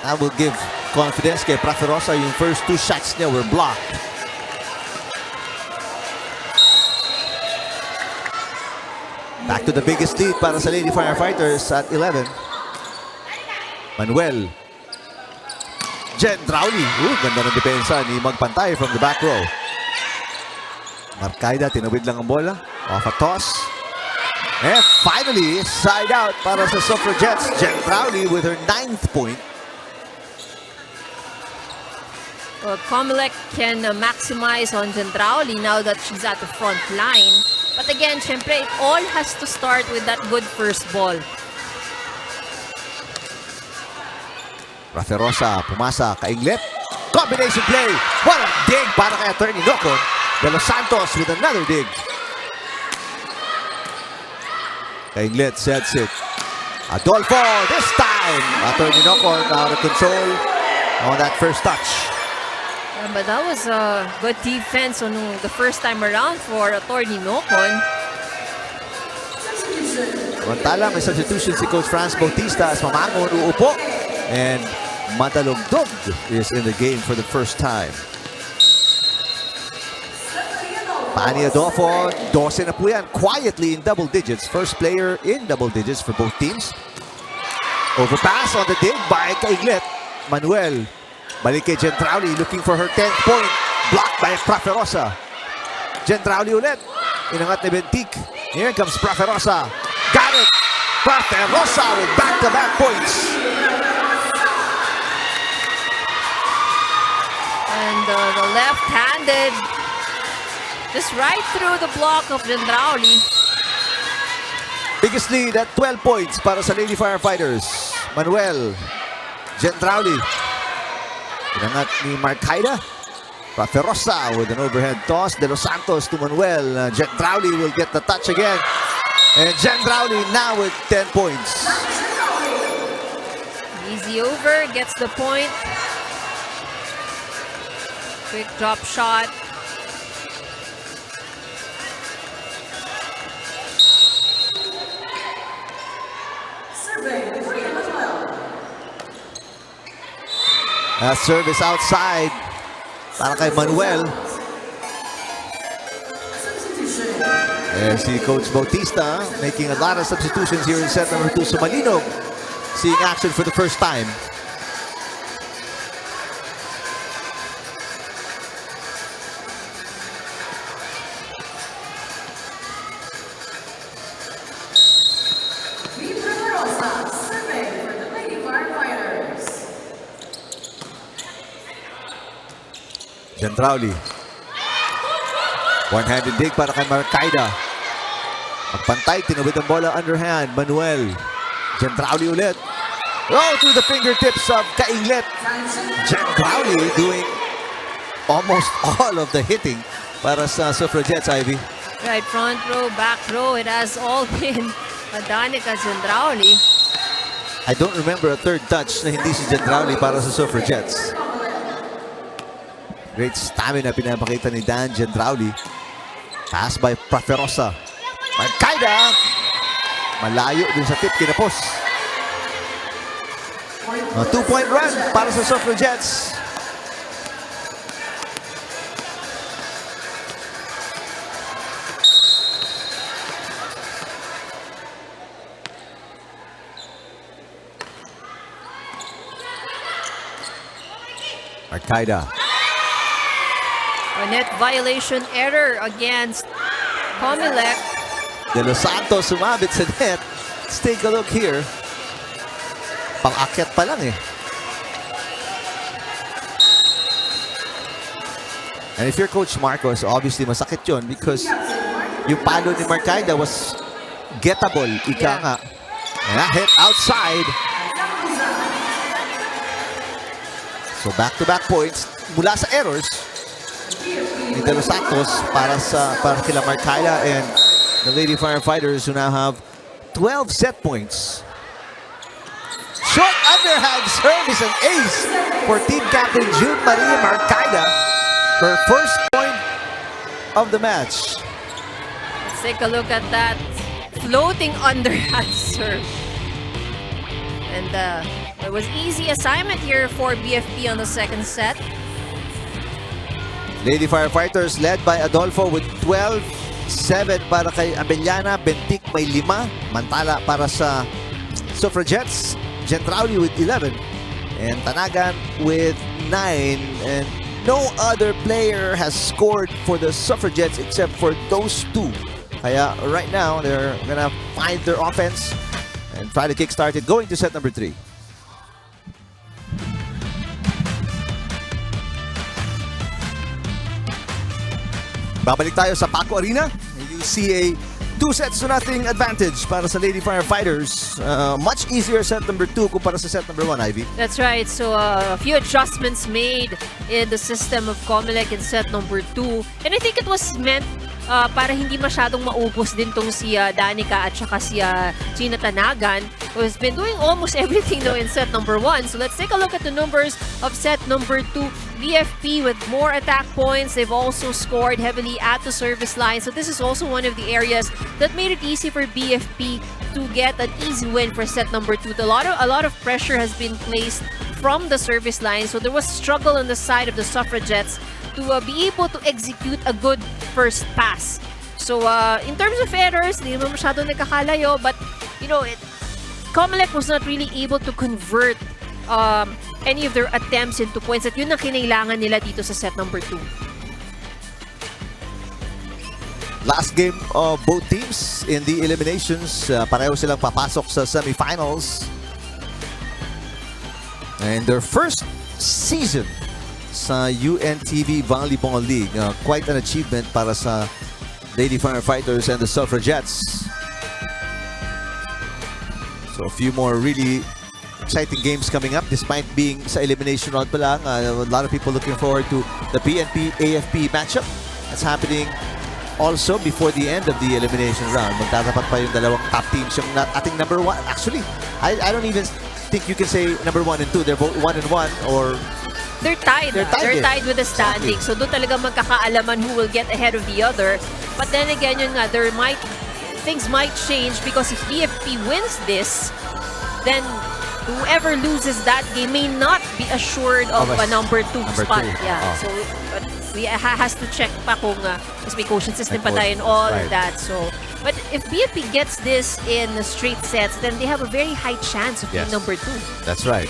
That will give confidence kay Praferosa. Yung first 2 shots niya were blocked. Back to the biggest lead para sa Lady Firefighters at 11. Manuel. Gendrauli. Ganda ng depensa ni Magpantay from the back row. Markaida, tinawid lang ang bola. Off a toss. And finally, side out para sa Suffragettes. Gendrauli with her 9th point. Well, COMELEC can maximize on Gendrauli now that she's at the front line. But again, syempre, it all has to start with that good first ball. Praferosa, pumasa, Kainglet. Combination play. What a dig para kay Attorney Nocon. De Los Santos with another dig. Kainglet sets it. Adolfo, this time. Attorney Nocon out of control on that first touch. But that was a good defense on the first time around for Attorney Nocon. Samantala, may substitution si Coach Franz Bautista as Mamangon uupo. And Madalogdog is in the game for the first time. Pani Adolfo, 12 na po yan. Quietly in double digits. First player in double digits for both teams. Overpass on the dig by Kainglet. Manuel. Balik kay Gendrauli looking for her 10th point. Blocked by Praferosa. Gendrauli ulit. Inangat ni Bentik. Here comes Praferosa. Got it. Praferosa with back-to-back points. And the left-handed, just right through the block of Gendrauli. Biggest lead at 12 points para sa Lady Firefighters. Manuel. Gendrauli. Inangat ni Markaida. Praferosa with an overhead toss. De Los Santos to Manuel. Gendrauli will get the touch again. And Gendrauli now with 10 points. Easy over, gets the point. Quick drop shot. Service outside para kay Manuel. And si Coach Bautista making a lot of substitutions here in set number 2. So Malinog seeing action for the first time. Gendrauli. One-handed dig para kay Marcaida. Magpantay, tinawid ang bola underhand. Manuel. Gendrauli ulit. Oh, through the fingertips of Kainglet. Gendrauli doing almost all of the hitting para sa Suffragettes, Ivy. Right, front row, back row, it has all been Danica Gendrauli. I don't remember a third touch na hindi si Gendrauli para sa Suffragettes. Great stamina pinapakita ni Dan Gendrauli. Pass by Praferosa. Marcaida. Malayo dun sa tip, kinapos. A 2-point run para sa Suffragettes. Marcaida. A net violation error against COMELEC. De Los Santos sumabit sa net. Let's take a look here. Pang-akyat pa lang eh. And if you're Coach Marcos, obviously masakit yun because yung palo ni Marcaida was gettable. Ika nga. And that hit outside. So back-to-back points mula sa errors ni De Los Santos para kila Marcaida and the Lady Firefighters who now have 12 set points. Short underhand service and ace for team captain June Maria Marcaida. Her first point of the match. Let's take a look at that floating underhand serve. And it was easy assignment here for BFP on the second set. Lady Firefighters led by Adolfo with 12-7 para kay Abellana. Bentic may 5. Mantala para sa Suffragettes. Gendrauli with 11. And Tanagan with 9. And no other player has scored for the Suffragettes except for those two. Kaya right now, they're gonna find their offense and try to kickstart it going to set number 3. Babalik tayo sa Paco Arena. You see a 2-0 advantage para sa Lady Firefighters. Much easier set number 2 kumpara sa set number 1, Ivy. That's right. So a few adjustments made in the system of COMELEC in set number 2. And I think it was meant para hindi masyadong maubos din tong si Danica at saka si Gina Tanagan, who has been doing almost everything though in set number 1. So let's take a look at the numbers of set number 2. BFP with more attack points. They've also scored heavily at the service line. So this is also one of the areas that made it easy for BFP to get an easy win for set number 2. A lot of pressure has been placed from the service line. So there was struggle on the side of the Suffragettes to be able to execute a good first pass. So in terms of errors, hindi naman masyadong nakakalayo, but you know, COMELEC was not really able to convert any of their attempts into points at yun ang kinailangan nila dito sa set number 2. Last game of both teams in the eliminations. Pareho silang papasok sa semifinals. And their first season sa UNTV Volleyball League. Quite an achievement para sa Lady Firefighters and the Suffragettes. So a few more really exciting games coming up despite being sa elimination round pa lang. A lot of people looking forward to the BMPI AFP matchup that's happening also before the end of the elimination round. Magtatapat pa yung dalawang top teams, yung ating number 1. Actually, I don't even think you can say number 1 and 2. They're both 1 and 1 or They're tied. They're tied with the standing. Exactly. So doon talaga magkakaalaman who will get ahead of the other. But then again, yun nga, things might change because if BFP wins this, then whoever loses that game may not be assured of a number 2 spot. Yeah. So has to check pa kung mas may quotient system pa tayo and all Right. that. So, but if BFP gets this in straight sets, then they have a very high chance of being Yes. number 2. That's right.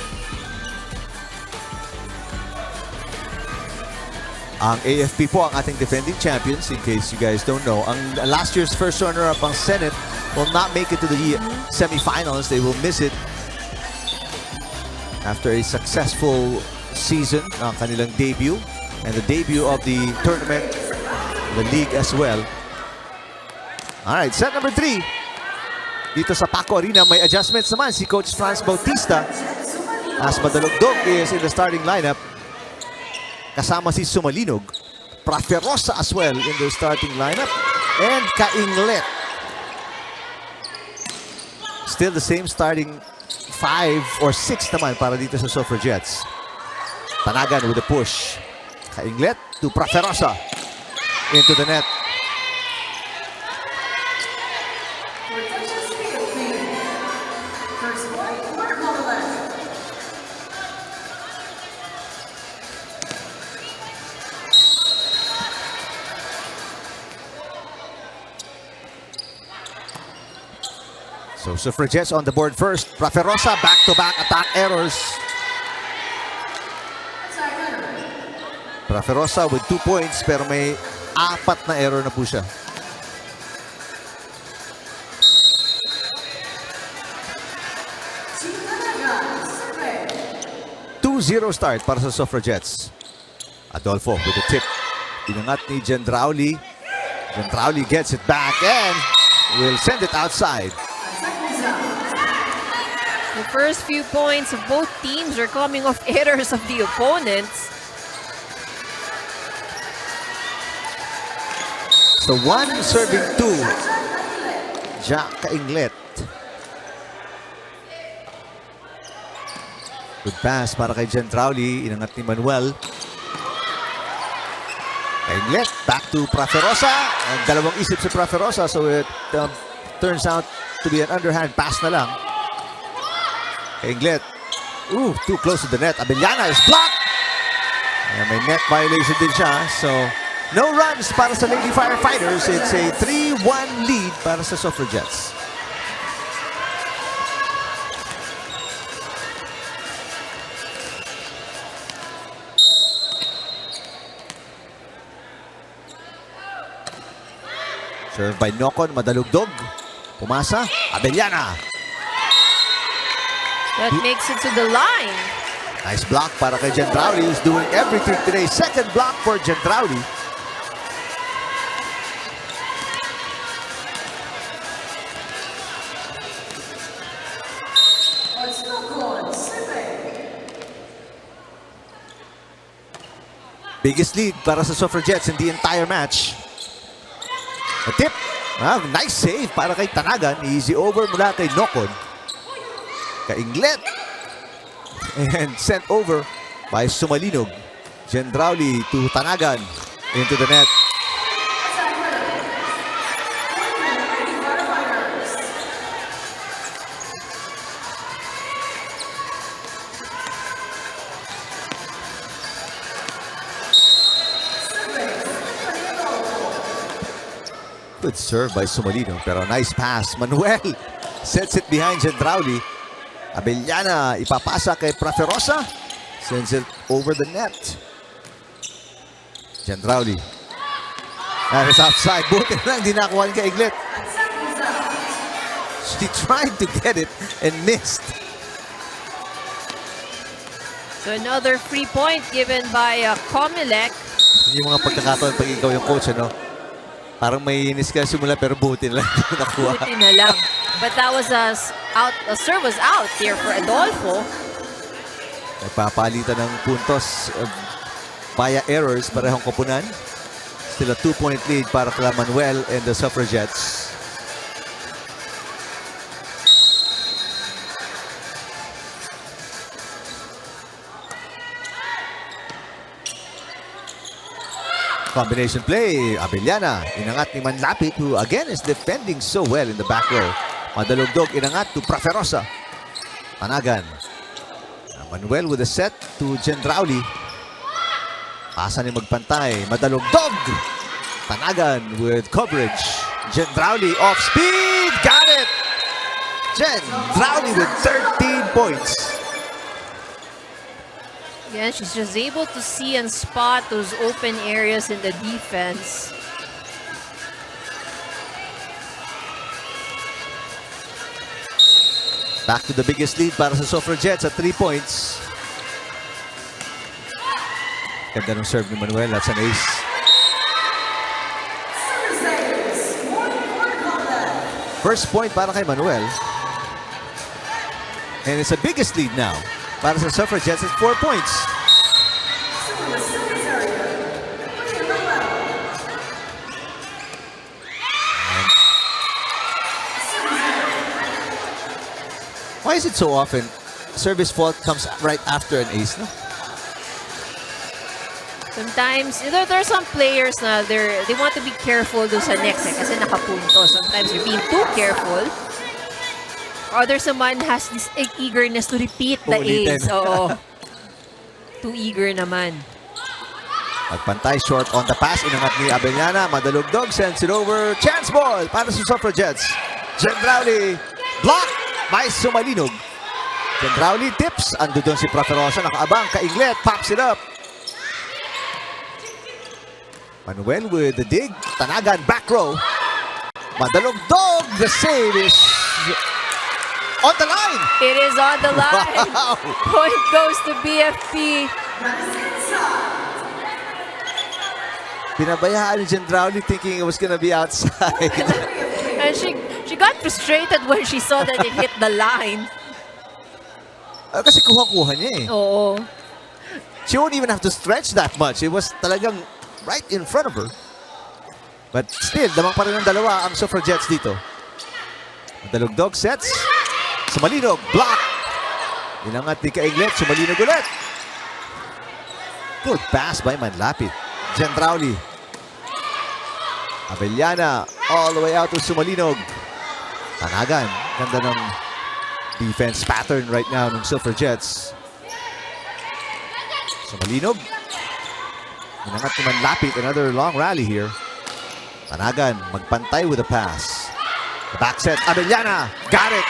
Ang AFP po ang ating defending champions, in case you guys don't know. Ang last year's first runner-up, ang Senate, will not make it to the semifinals. They will miss it after a successful season, ang kanilang debut, and the debut of the tournament, the league as well. Alright, set number 3. Dito sa Paco Arena, may adjustments naman si Coach Franz Bautista. As Madalugdog is in the starting lineup. Kasama si Sumalinog. Praferosa as well in the starting lineup. And Kainglet. Still the same starting 5 or 6 naman para dito sa Suffragettes. Tanagan with a push. Kainglet to Praferosa. Into the net. So Suffragettes on the board first. Praferosa, back-to-back attack errors. Praferosa with 2 points pero may 4 na error na po siya. 2-0 start para sa Suffragettes. Adolfo with the tip. Pinangat ni Gendrauli. Gendrauli gets it back and will send it outside. The first few points of both teams are coming off errors of the opponents. So 1 serving 2. Jack Kainglet. Good pass para kay Gendrauli. Inangat ni Manuel. Kainglet back to Praferosa. And dalawang isip si Praferosa, so it turns out to be an underhand pass na lang. Kainglet. Ooh, too close to the net. Abellana is blocked. And may net violation din siya. So no runs para sa Lady Firefighters. It's a 3-1 lead para sa Suffragettes. Served by Nocon, Madalugdog. Pumasa, Abellana. That makes it to the line. Nice block para kay Gendrauli, who's doing everything today. Second block for Gendrauli. Biggest lead para sa Suffragettes in the entire match. A tip. Nice save para kay Tanagan. Easy over mula kay Nocon. Kainglet. And sent over by Sumalinog. Gendrauli to Tanagan. Into the net. Good serve by Sumalino, pero nice pass. Manuel sets it behind Gendrauli. Abellana ipapasa kay Praferosa. Sends it over the net. Gendrauli. That is outside. Buti lang, di nakuha kay Inglet. She tried to get it and missed. So another free point given by COMELEC. Yung mga pagkakataon pag ikaw yung coach, ano? Parang may inis ka simula pero buti lang nakuha. Buti na lang. But that was a serve was out here for Adolfo. Nagpapalitan ng puntos via errors, parehong koponan. Still a 2-point lead para kay Manuel and the Suffragettes. Combination play, Abellana, inangat ni Manlapit, who again is defending so well in the back row. Madalugdog, inangat to Praferosa. Tanagan. Manuel with a set to Gendrauli. Pasa ni magpantay. Madalugdog. Tanagan with coverage. Jen Drowley off speed. Got it! Jen Drowley with 13 points. Yeah, she's just able to see and spot those open areas in the defense. Back to the biggest lead para sa Suffragettes at 3 points. Ganda ng serve ni Manuel. That's an ace. First point para kay Manuel. And it's the biggest lead now. Para sa Suffragettes, it's 4 points. Why is it so often service fault comes right after an ace, no? Sometimes, you know, there are some players na they want to be careful do sa next kasi nakapunto. Sometimes you're being too careful. Or there's someone has this eagerness to repeat the ace. Oo. Too eager naman. Magpantay short on the pass. Inangat ni Abellana. Madalugdog sends it over. Chance ball para sa Suffragettes. Jen Drowley. Block by Sumalinog. Jen Drowley tips. Ando doon si Proferosa. Nakaabang. Kainglet. Pops it up. Manuel with the dig. Tanagan back row. Madalugdog. The save is on the line. It is on the line. Wow. Point goes to BFP. Pinabayaan ni Jen Drowley thinking it was gonna be outside. And she got frustrated when she saw that it hit the line. Kasi kuha-kuha niya eh. Oo. She won't even have to stretch that much. It was talagang right in front of her. But still, damang pa rin ang dalawa ang Suffragettes dito. Madalugdog sets. Sumalinog. Block. Inangat ni Kainglet. Sumalinog ulit. Good pass by Manlapit. Jen Drowley. Abellana. All the way out to Sumalinog. Tanagan. Ganda ng defense pattern right now ng Suffragettes. Sumalinog. Inangat ni Manlapit. Another long rally here. Tanagan. Magpantay with a pass. The back set. Abellana. Got it.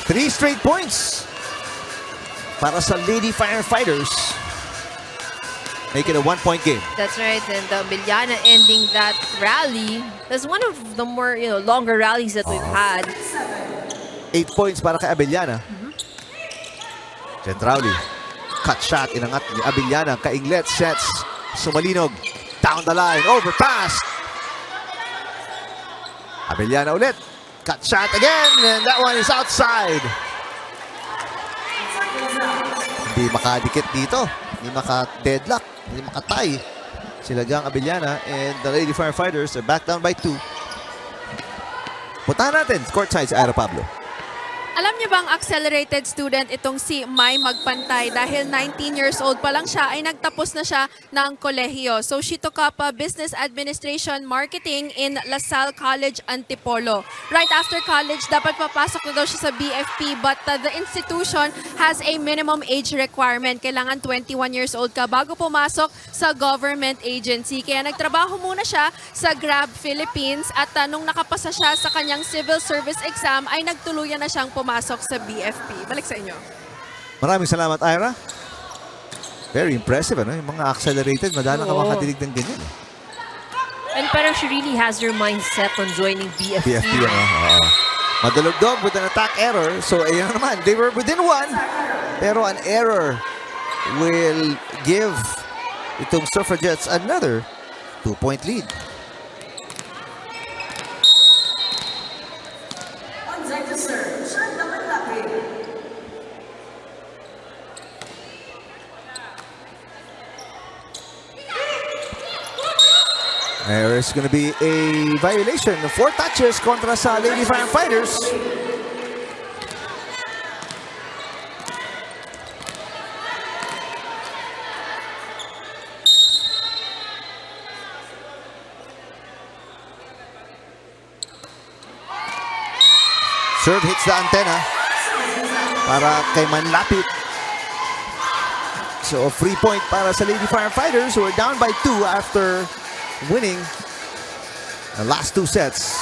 3 straight points para sa Lady Firefighters. Make it a 1-point game. That's right. And Abellana ending that rally. That's one of the more, longer rallies that we've had. 8 points para kay Abellana. Jen Drowley. Cut shot. Inangat ni Abellana. Kainglet sets. Sumalinog. Down the line. Overpass. Abellana ulit. Cut shot again. And that one is outside. Hindi makadikit dito. Hindi maka-deadlock. Hindi makatay. Sila Gang Abellana and the Lady Firefighters are back down by 2. Puntahan natin. Courtside sa Aero Pablo. Alam niyo bang accelerated student itong si Mai Magpantay dahil 19 years old pa lang siya ay nagtapos na siya ng kolehiyo. So she took up Business Administration Marketing in La Salle College, Antipolo. Right after college, dapat papasok na daw siya sa BFP but the institution has a minimum age requirement. Kailangan 21 years old ka bago pumasok sa government agency. Kaya nagtrabaho muna siya sa Grab Philippines at nung nakapasa siya sa kanyang civil service exam ay nagtuluyan na siyang pumasok sa BFP. Balik sa inyo. Maraming salamat, Ira. Very impressive, ano? Yung mga accelerated, madalang ka makadilig ng ganyan. And parang she really has her mindset on joining BFP. BFP, ano? Madalugdog with an attack error. So, ayan naman. They were within 1. Pero an error will give itong Suffragettes another 2-point lead. There is going to be a violation of 4 touches kontra sa Lady Firefighters. Serve hits the antenna. para kay Manlapit. So, a free point para sa Lady Firefighters who are down by 2 after winning the last 2 sets.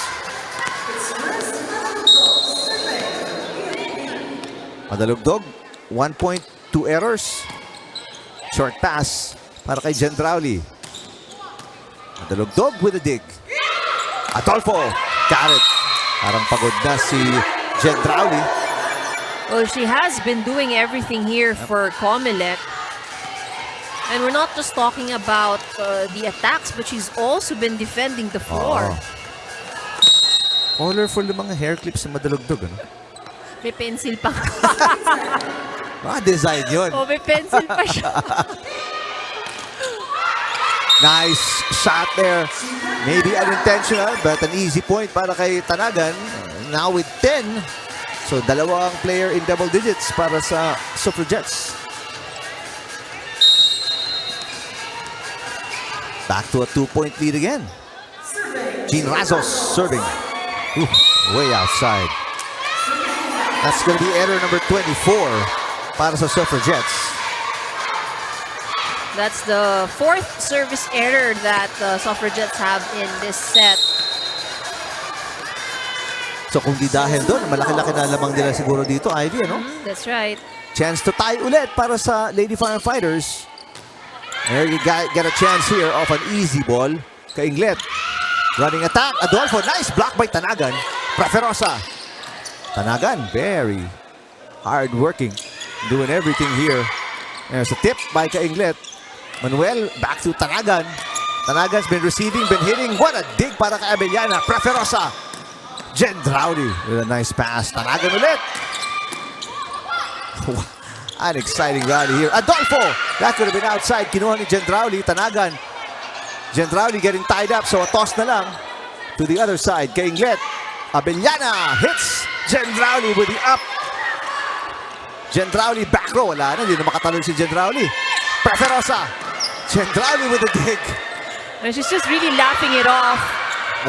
Madalugdog, 1 point, 2 errors. Short pass para kay Gendrauli. Madalugdog with a dig. Adolfo, got it. Parang pagod na si Gendrauli. Well, she has been doing everything here for COMELEC. And we're not just talking about the attacks, but she's also been defending the floor. Colorful yung mga hair clips na madalugdog. Ano? May pencil pa. Design yun. Oh, may pencil pa siya. Nice shot there. Maybe unintentional, but an easy point para kay Tanagan. Now with 10. So, dalawang player in double digits para sa Suffragettes. Back to a 2-point lead again. Jean Razos serving. Ooh, way outside. That's going to be error number 24 para sa Suffragettes. That's the 4th service error that the Suffragettes have in this set. So kung di dahil doon, malaki-laki na lamang nila siguro dito, Ivy, ano? That's right. Chance to tie ulit para sa Lady Firefighters. There you get a chance here of an easy ball. Kainglet. Running attack. Adolfo. Nice block by Tanagan. Preferosa. Tanagan. Very hard working. Doing everything here. There's a tip by Kainglet. Manuel. Back to Tanagan. Tanagan's been receiving, been hitting. What a dig para kay Abellana. Preferosa. Gendrauli with a nice pass. Tanagan ulit. An exciting rally here. Adolfo! That could have been outside. Kinuha ni Gendrauli. Tanagan. Gendrauli getting tied up. So a toss na lang to the other side. Kainglet. Abellana hits Gendrauli with the up. Gendrauli back row. Wala na. Hindi na makatalon si Gendrauli. Preferosa. Gendrauli with the dig. And she's just really laughing it off.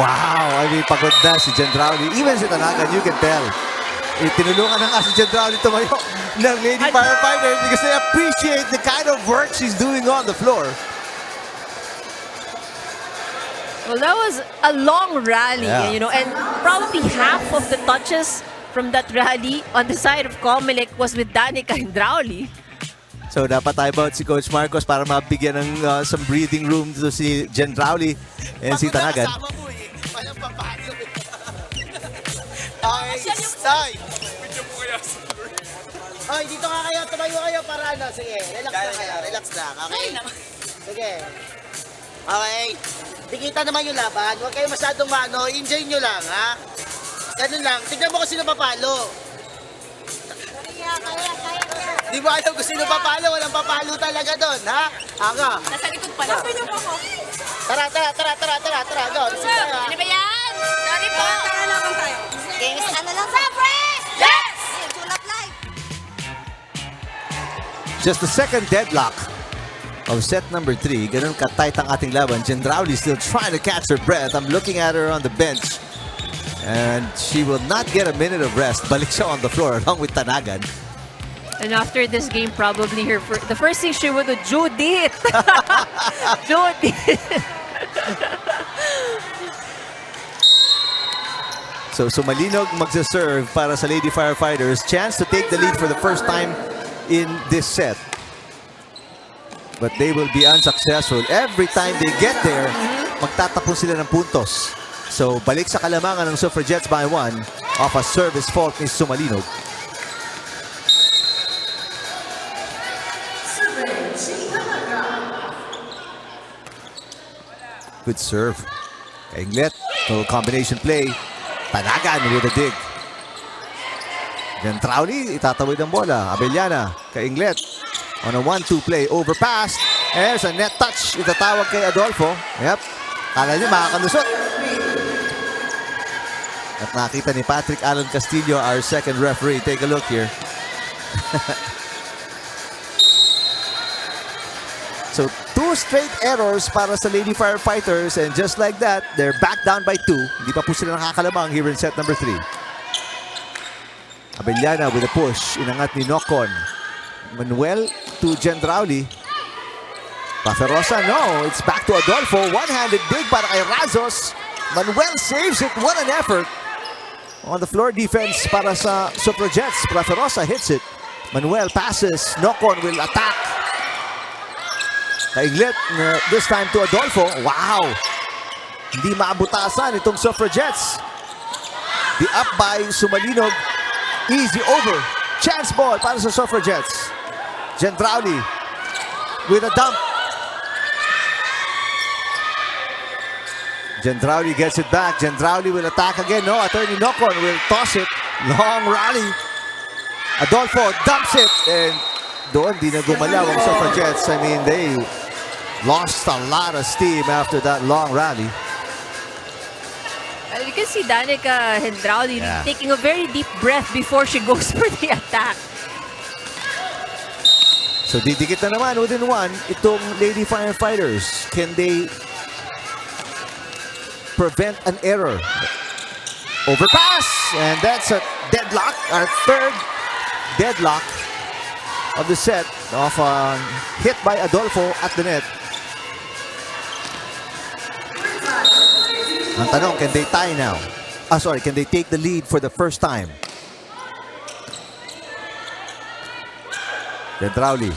Wow. I mean, pagod na si Gendrauli. Even si Tanagan, you can tell. Tinulungan na nga si Gendrauli tumayo ng Lady Firefighters because they appreciate the kind of work she's doing on the floor. Well, that was a long rally, Yeah. you know, and probably half of the touches from that rally on the side of COMELEC was with Danica Gendrauli. So dapat tayo about si Coach Marcos para mabigyan ng some breathing room to si Gendrauli and si Tanagan. Time! Hoy, dito nga kayo, tumayo kayo para ano, sige, relax na kayo, relax lang, okay? Sige. Okay. Dikita naman yung laban, huwag kayo masyadong enjoy nyo lang, ha? Ganun lang, tignan mo kung sino papalo. Di mo alam kung sino papalo, walang papalo talaga doon, ha? Aga. Nasa likod pala. Lapin niyo po ako. Tara, go. Sige tayo, ha? Ano ba yan? Sorry po. Tara laban tayo. Games, ano lang? Suffrage! Yes! Tulap live. Just the second deadlock of set number 3. Ganun ka-tight ang ating laban. Gendrauli still trying to catch her breath. I'm looking at her on the bench. And she will not get a minute of rest. Balik siya on the floor along with Tanagan. And after this game, probably the first thing she would do, Judith! Judith! So Sumalinog magsaserve para sa Lady Firefighters. Chance to take the lead for the first time in this set. But they will be unsuccessful. Every time they get there, magtatapon sila ng puntos. So balik sa kalamangan ng Suffragettes by 1 off a service fault ni Sumalinog. Good serve. Kainglet. Little combination play. Tanagan with a dig. Gendrauli, itatawid ang bola. Abellana, Kainglet. On a 1-2 play, overpass. There's a net touch. Itatawag kay Adolfo. Yep. Kala niya makakalusot. At nakita ni Patrick Allen Castillo, our second referee. Take a look here. So, 2 straight errors para sa Lady Firefighters, and just like that, they're back down by 2. Hindi pa po sila nakakalamang here in set number 3. Abellana with a push. Inangat ni Nocon. Manuel to Gendrauli. Paferosa, no. It's back to Adolfo. One-handed dig para kay Razos. Manuel saves it. What an effort. On the floor defense para sa Suffragettes. Paferosa hits it. Manuel passes. Nocon will attack. Kaiglit. This time to Adolfo. Wow. Hindi maabutasan itong Suffragettes. The up by Sumalinog. Easy over. Chance ball para sa Suffragettes. Gendrauli with a dump. Gendrauli gets it back. Gendrauli will attack again. No, attorney Nocon will toss it. Long rally. Adolfo dumps it. And doon, di na gumalaw ang Suffragettes. I mean, they lost a lot of steam after that long rally. You can see Danica Gendrauli taking a very deep breath before she goes for the attack. So didikit na naman within one itong Lady Firefighters. Can they prevent an error? Overpass! And that's a deadlock. Our third deadlock of the set. Off a hit by Adolfo at the net. Ang tanong, can they tie now? Can they take the lead for the first time? Gendrauli.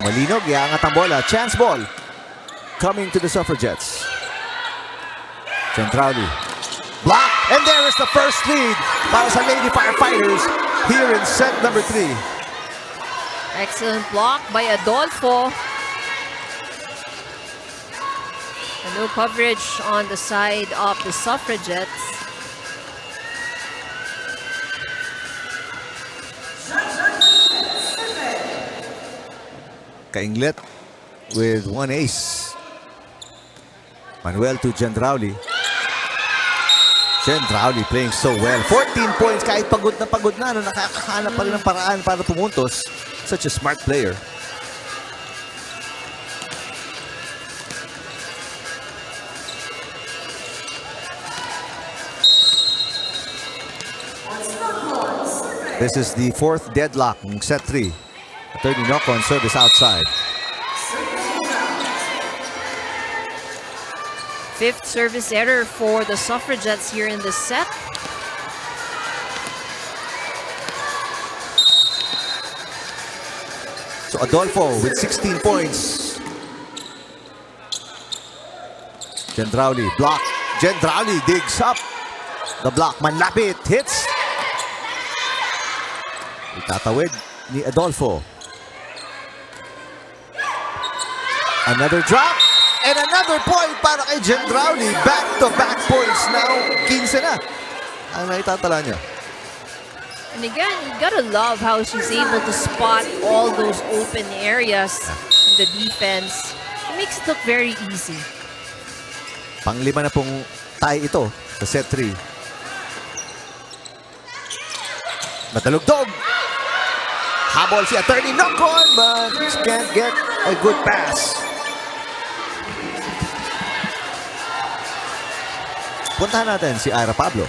Malinog, iangat ang bola. Chance ball. Coming to the Suffragettes. Gendrauli. Block. And there is the first lead para sa Lady Firefighters here in set number 3. Excellent block by Adolfo. No coverage on the side of the Suffragettes. Kainglet with one ace. Manuel to Gendrauli. Gendrauli playing so well. 14 points kahit pagod na, nakakahanap pa rin ng paraan para pumuntos. Such a smart player. This is the fourth deadlock in set 3. Attorney Nocon service outside. Fifth service error for the Suffragettes here in this set. So Adolfo with 16 points. Gendrauli block. Gendrauli digs up the block. Manlapit hits. Itatawid ni Adolfo. Another drop. And another point para kay Gendrauli. Back-to-back points now. 15 na ang naitatala niya. And again, you gotta love how she's able to spot all those open areas in the defense. It makes it look very easy. Panglima na pong tie ito sa set 3. Matalugtog. Habol si Attorney Nocon, but can't get a good pass. Puntahan natin si Ira Pablo.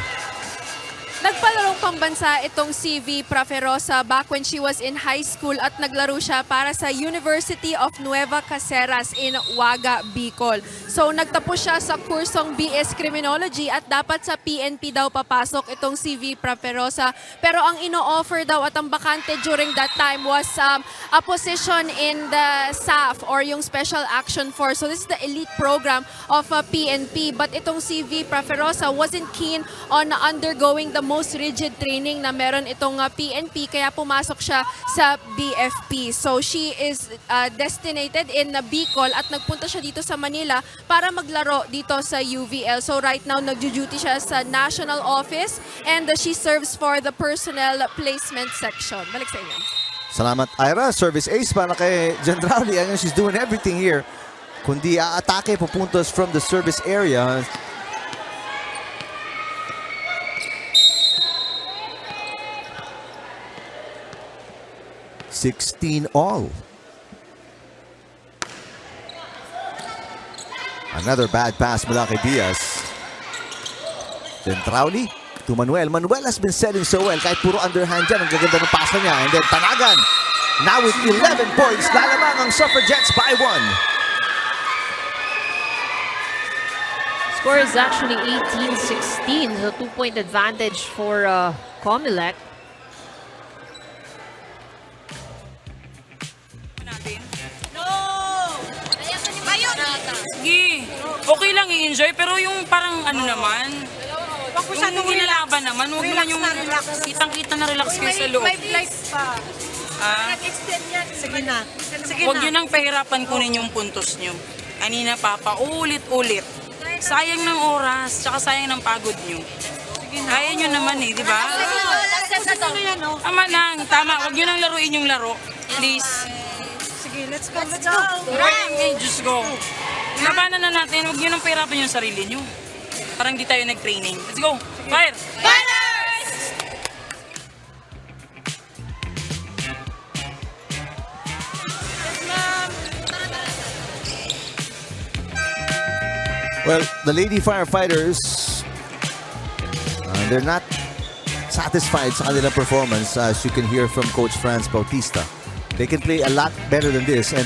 Nagpalarong pambansa itong si V. Praferosa back when she was in high school at naglaro siya para sa University of Nueva Caceres in Waga, Bicol. So nagtapos siya sa kursong BS Criminology at dapat sa PNP daw papasok itong si V. Praferosa. Pero ang ino-offer daw at ang bakante during that time was a position in the SAF or yung Special Action Force. So this is the elite program of PNP. But itong si V. Praferosa wasn't keen on undergoing the most rigid training na meron itong PNP kaya pumasok siya sa BFP. So she is destinated in Bicol at nagpunta siya dito sa Manila para maglaro dito sa UVL. So right now nagjo-duty siya sa national office and she serves for the personnel placement section. Balik sa inyo. Salamat Ira. Service ace para kay Gendrauli. I know she's doing everything here. Kundi aatake pupuntos from the service area. 16 all. Another bad pass mula kay Diaz. Gendrauli to Manuel. Manuel has been setting so well. Kahit puro underhand dyan, ang gaganda ng pasta niya. And then Tanagan, now with 11 points. Lalamang ang Suffragettes by 1. Score is actually 18-16, so 2-point advantage for COMELEC. Sige, okay lang i-enjoy, pero yung parang ano naman, yung nilalaban naman, huwag naman yung kitang-kita na relax kayo sa loob. 5 lives pa. Nag-extend yan. Sige na. Huwag nyo nang pahirapan kunin yung puntos nyo. Kanina pa, paulit-ulit. Sayang ng oras, tsaka sayang ng pagod nyo. Kaya nyo naman eh, di ba? Tama lang, tama. Huwag nyo nang laruin yung laro. Please. Sige, let's go. Let's go. Diyos ko. Labanan na natin, huwag nyo nang pahirapan yung sarili nyo. Parang di tayo nag-training. Let's go! Fire! Fighters! Well, the Lady Firefighters, they're not satisfied sa kanilang performance, as you can hear from Coach Franz Bautista. They can play a lot better than this, and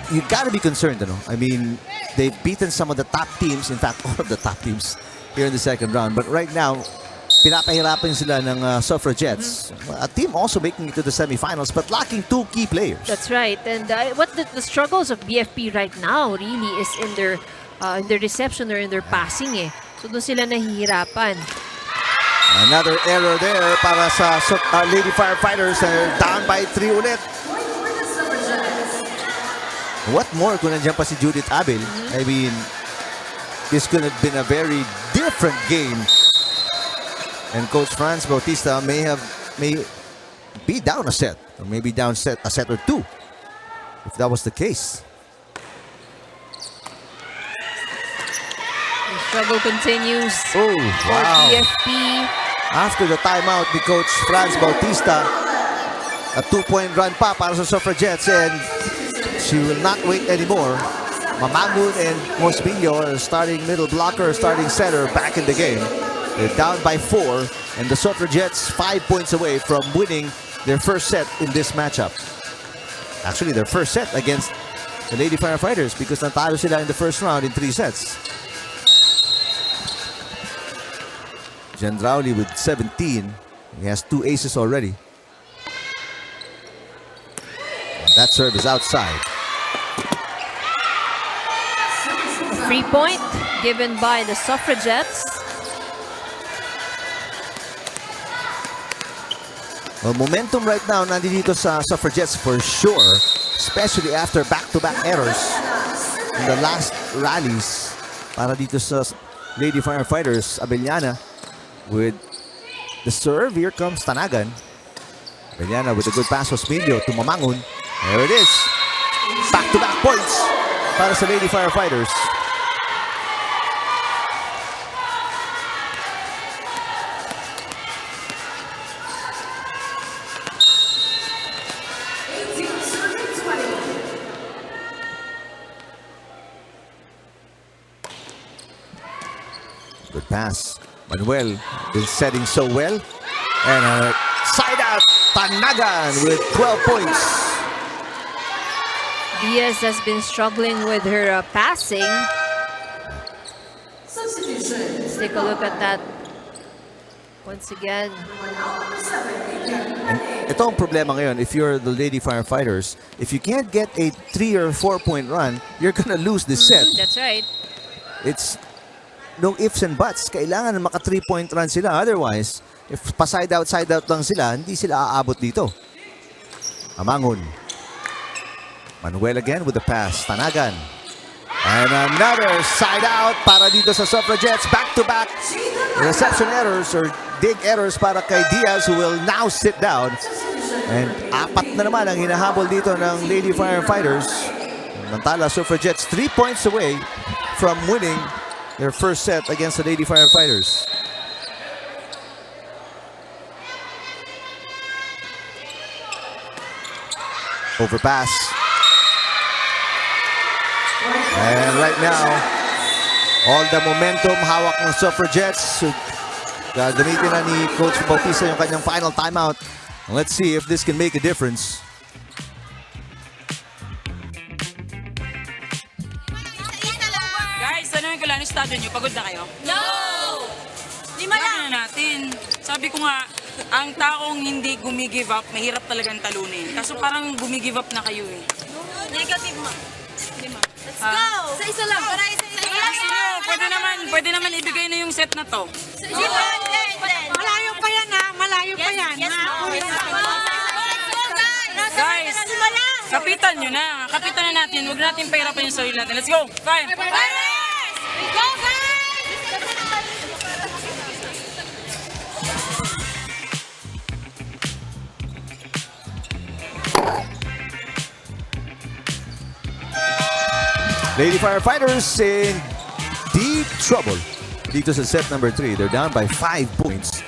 you gotta be concerned, you know. I mean, they've beaten some of the top teams, in fact, all of the top teams here in the second round. But right now, pinapahirapan sila ng Suffragettes. A team also making it to the semifinals, but lacking 2 key players. That's right. And what the struggles of BFP right now really is in their reception or in their passing eh. So doon sila nahihirapan. Another error there para sa Lady Firefighters. They're down by 3 ulit. What more kung nandiyan pa si Judith Abel? I mean, this could have been a very different game. And Coach Franz Bautista may be down a set, or maybe down a set or 2, if that was the case. The struggle continues Oh, for wow. BFP. After the timeout ni Coach Franz Bautista, a 2-point run pa para sa Suffragettes, and she will not wait anymore. Mamangun and Mospillo are starting middle blocker, starting center, back in the game. They're down by 4, and the Suffragettes 5 points away from winning their first set in this matchup. Actually, their first set against the Lady Firefighters, because natalo sila in the first round in 3 sets. Gendrauli with 17. He has 2 aces already. And that serve is outside. A free point given by the Suffragettes. Well, momentum right now nandito sa Suffragettes for sure, especially after back-to-back errors in the last rallies para dito sa Lady Firefighters. Abellana with the serve. Here comes Tanagan. Abellana with a good pass of Smilio to Mamangun. There it is. Back-to-back points para sa Lady Firefighters. Good pass. Manuel is setting so well. And a side out. Tanagan with 12 points. Diaz has been struggling with her passing. Let's take a look at that once again. And ito ang problema ngayon. If you're the Lady Firefighters, if you can't get a 3 or 4 point run, you're gonna lose this set. That's right. It's no ifs and buts. Kailangan maka 3-point run sila. Otherwise, if pa-side out lang sila, hindi sila aabot dito. Amangun. Manuel again with the pass. Tanagan. And another side out para dito sa Suffragettes. Back-to-back reception errors or dig errors para kay Diaz, who will now sit down. And 4 na naman ang hinahabol dito ng Lady Firefighters. Mantala, Suffragettes 3 points away from winning their first set against the Lady Firefighters. Overpass. And right now, All the momentum, hawak ng Suffragettes. Gagamitin na ni Coach Bautista yung kanyang final timeout. Let's see if this can make a difference. Guys, tanungin ko lang, yung estado nyo, pagod na kayo? No! Lima lang. Sabi na natin. Sabi ko nga, ang taong hindi gumigive up, mahirap talagang talunin. Kaso parang gumigive up na kayo eh. Negative ma. Lima. Let's Ah. go! Sa isa lang. Para isa lang. Kasi nyo, pwede naman ibigay na yung set na to. Malayo pa yan ha. Malayo pa yan. Yes, Guys, kapitan nyo na. Kapitan na natin. Huwag natin pahirapan yung sarili natin. Let's go! Fire! Go guys! Lady Firefighters in deep trouble. Dito sa set number 3, they're down by 5 points.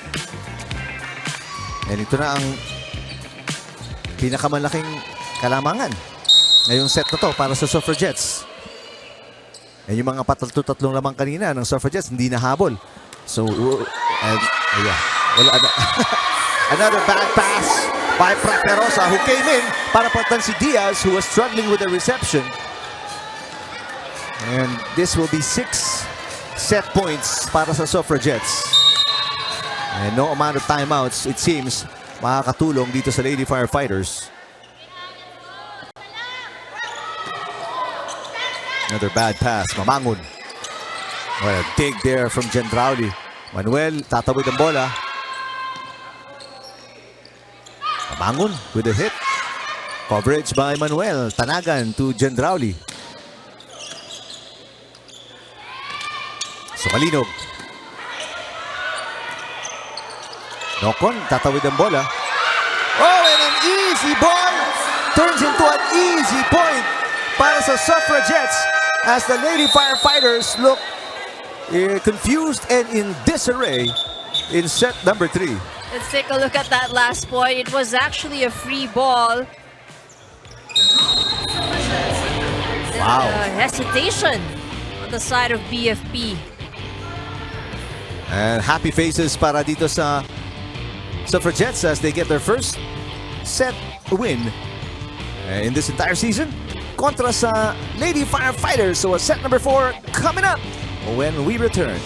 And ito na ang pinakamalaking kalamangan ngayong set na to para sa Suffragettes. And yung mga patatlo-tatlong lamang kanina ng Suffragettes hindi nahabol. So, another bad pass by Praterosa who came in para patan si Diaz who was struggling with the reception. And this will be 6 set points para sa Suffragettes. And no amount of timeouts, it seems, makakatulong dito sa Lady Firefighters. Another bad pass, Mamangon. What a dig there from Gendrauli. Manuel, tatawid ang bola. Mamangon with a hit. Coverage by Manuel. Tanagan to Gendrauli. Sumalinog. Nokon, tatawid ang bola. Oh, and an easy ball turns into an easy point para sa Suffragettes as the Lady Firefighters look confused and in disarray in set number 3. Let's take a look at that last point. It was actually a free ball. Wow. Hesitation on the side of BFP. And happy faces para dito sa Suffragettes as they get their first set win in this entire season kontra sa Lady Firefighters. So a set number 4 coming up when we return.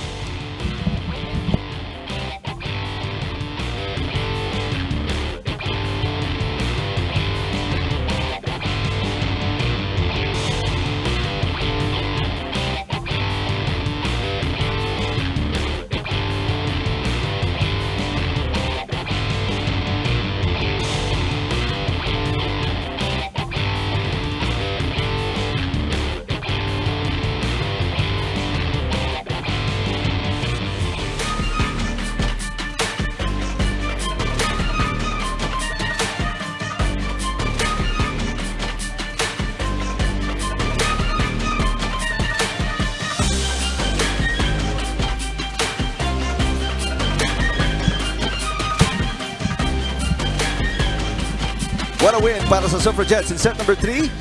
What a win para sa Suffragettes in set number 3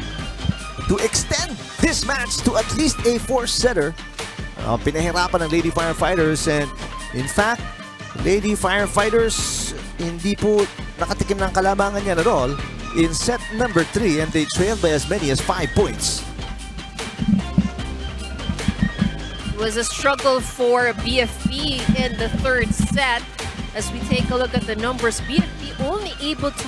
to extend this match to at least a 4-setter. Pinahirapan ng Lady Firefighters and in fact, Lady Firefighters hindi po nakatikim ng kalamangan niyan at all in set number 3 and they trailed by as many as 5 points. It was a struggle for BFP in the third set. As we take a look at the numbers, BFP only able to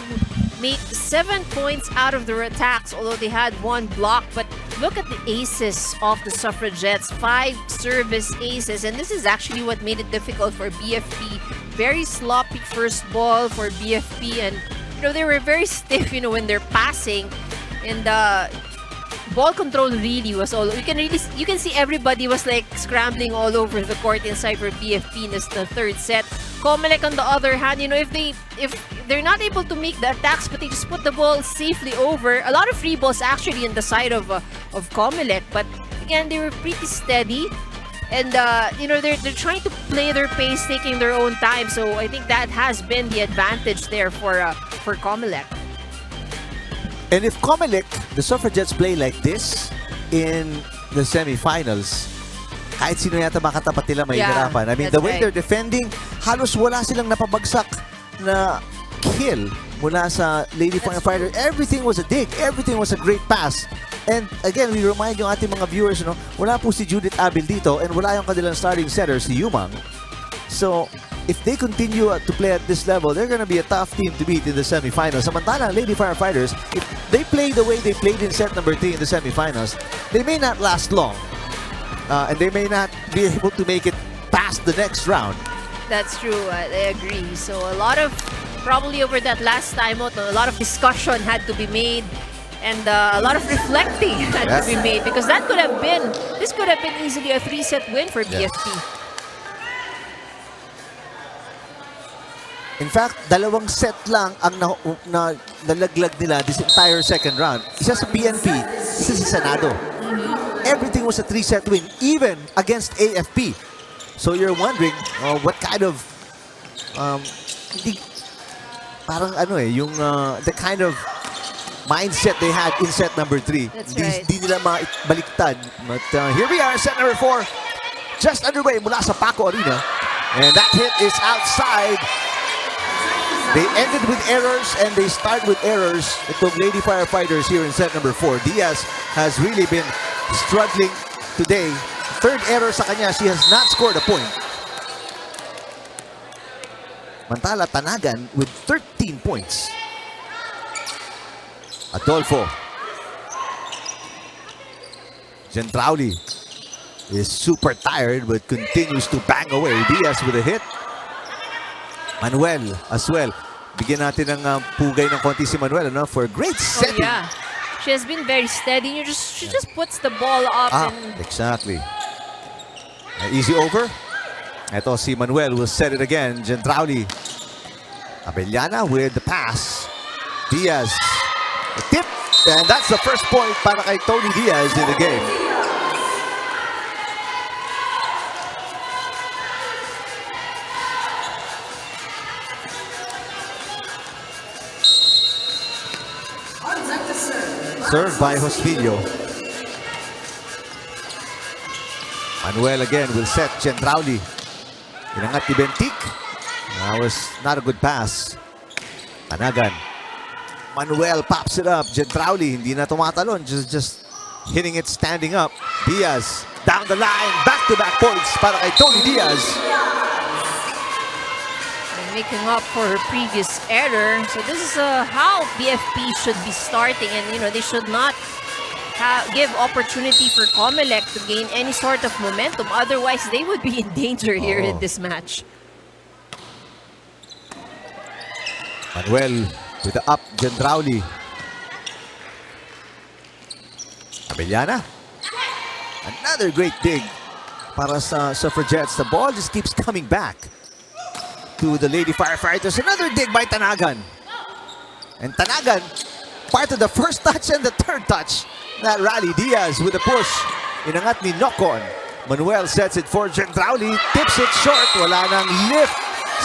make 7 points out of their attacks, although they had 1 block. But look at the aces of the Suffragettes, 5 service aces, and this is actually what made it difficult for BFP. Very sloppy first ball for BFP, and they were very stiff, when they're passing, and ball control really was all. You can see everybody was like scrambling all over the court inside for BFP in the third set. COMELEC on the other hand, if they're not able to make the attacks, but they just put the ball safely over. A lot of free balls actually in the side of COMELEC, but again they were pretty steady, and they're trying to play their pace, taking their own time. So I think that has been the advantage there for COMELEC. And if COMELEC, the Suffragettes play like this in the semifinals, kahit sino yata makatapat nila may Yeah, hirapan. I mean, that's the way right. they're defending, halos wala silang napabagsak na kill mula sa Lady Firefighter. Everything was a dig. Everything was a great pass. And again, we remind yung ating mga viewers, no, wala po si Judith Abil dito and wala yung kanilang starting setter, si Yumang. So, if they continue to play at this level, they're gonna be a tough team to beat in the semifinals. Samantalang Lady Firefighters, if they play the way they played in set number 3 in the semifinals, they may not last long. And they may not be able to make it past the next round. That's true. I agree. So a lot of, probably over that last time out, a lot of discussion had to be made and a lot of reflecting had to be made because that could have been, this could have been easily a 3-set win for BFP. In fact, 2 set lang ang nalaglag nila this entire second round. Isa sa BNP, isa sa Senado. Everything was a 3-set win, even against AFP. So you're wondering what kind of parang ano yung the kind of mindset they had in set number 3. That's right. Di nila mabaliktad. But here we are, set number 4, just underway mula sa Paco Arena, and that hit is outside. They ended with errors and they start with errors. Itong Lady Firefighters here in set number 4. Diaz has really been struggling today. Third error sa kanya, she has not scored a point. Mantala Tanagan with 13 points. Adolfo. Gentrauli is super tired but continues to bang away. Diaz with a hit. Manuel as well. Bigyan natin ng pugay ng konti si Manuel, ano, for great setting. Oh, yeah. She has been very steady. She just puts the ball up. And Exactly. Easy over. Ito si Manuel will set it again. Gentrauli. Abellana with the pass. Diaz. The tip. And that's the first point para kay Tony Diaz in the game. Served by Hospilio. Manuel again will set Gentrauli. Inangat ni Bentik. That was not a good pass. Tanagan. Manuel pops it up. Gentrauli hindi na tumatalon. Just hitting it standing up. Diaz down the line. Back-to-back points para kay Tony Diaz. making up for her previous error. So this is how BFP should be starting, and they should not give opportunity for COMELEC to gain any sort of momentum. Otherwise, they would be in danger here in this match. Manuel with the up, Gentrauli. Abellana. Another great dig para sa Suffragettes. The ball just keeps coming back to the Lady Firefighters. Another dig by Tanagan. And Tanagan, part of the first touch and the third touch. That rally, Diaz with a push. Inangat ni Nocon. Manuel sets it for Gentrauli. Tips it short. Wala nang lift